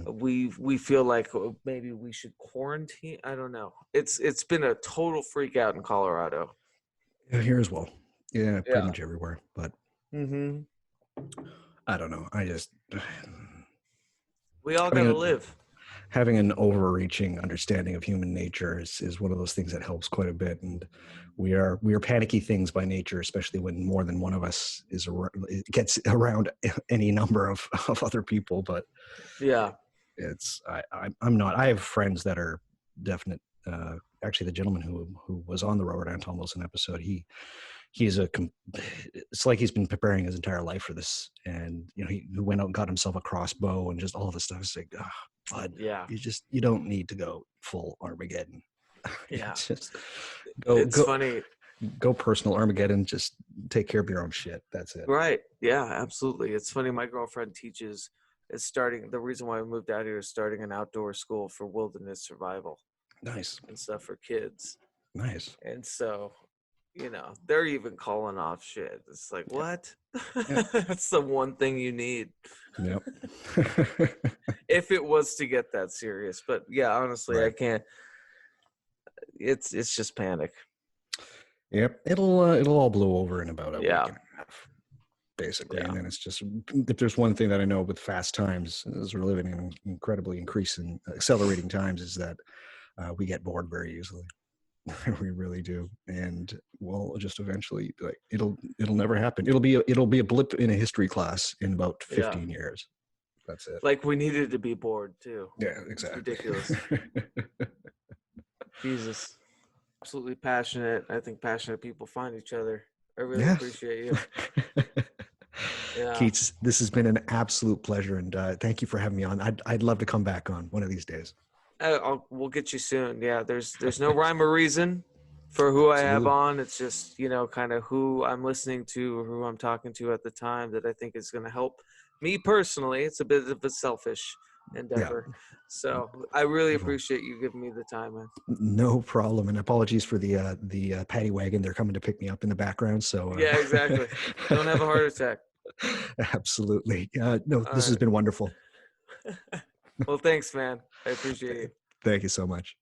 We feel like maybe we should quarantine. I don't know. It's been a total freak out in Colorado. Yeah, here as well. Yeah, pretty much everywhere. But I don't know. We all gotta live. Having an overreaching understanding of human nature is one of those things that helps quite a bit. And we are panicky things by nature, especially when more than one of us gets around any number of other people. But yeah, I'm not. I have friends that are definite. Actually, the gentleman who was on the Robert Anton Wilson episode, it's like he's been preparing his entire life for this, and he went out and got himself a crossbow and just all this stuff. It's like, bud, you don't need to go full Armageddon. Yeah, just it's funny. Go personal Armageddon. Just take care of your own shit. That's it. Right. Yeah, absolutely. It's funny. My girlfriend is starting. The reason why we moved out here is starting an outdoor school for wilderness survival. Nice. And stuff for kids. Nice. And so, they're even calling off shit. It's like, what? That's the one thing you need. Yep. If it was to get that serious. But yeah, honestly, I can't. It's just panic. Yep. It'll all blow over in about a week and a half, basically. And then it's just, if there's one thing that I know with fast times, as we're living in incredibly accelerating times, is that we get bored very easily. We really do. And we'll just eventually, like, it'll never happen. It'll be a blip in a history class in about 15 years. That's it. Like, we needed to be bored too. Yeah, exactly. It's ridiculous. Jesus. Absolutely passionate. I think passionate people find each other. I really appreciate you. Keats, this has been an absolute pleasure, and thank you for having me on. I'd love to come back on one of these days. We'll get you soon. Yeah, there's no rhyme or reason for who I have on. It's just, kind of who I'm listening to or who I'm talking to at the time that I think is going to help me personally. It's a bit of a selfish endeavor. So I really appreciate you giving me the time, man. No problem. And apologies for the paddy wagon. They're coming to pick me up in the background. So yeah, exactly. Don't have a heart attack. Absolutely. This has been wonderful. Well, thanks, man. I appreciate it. Thank you so much.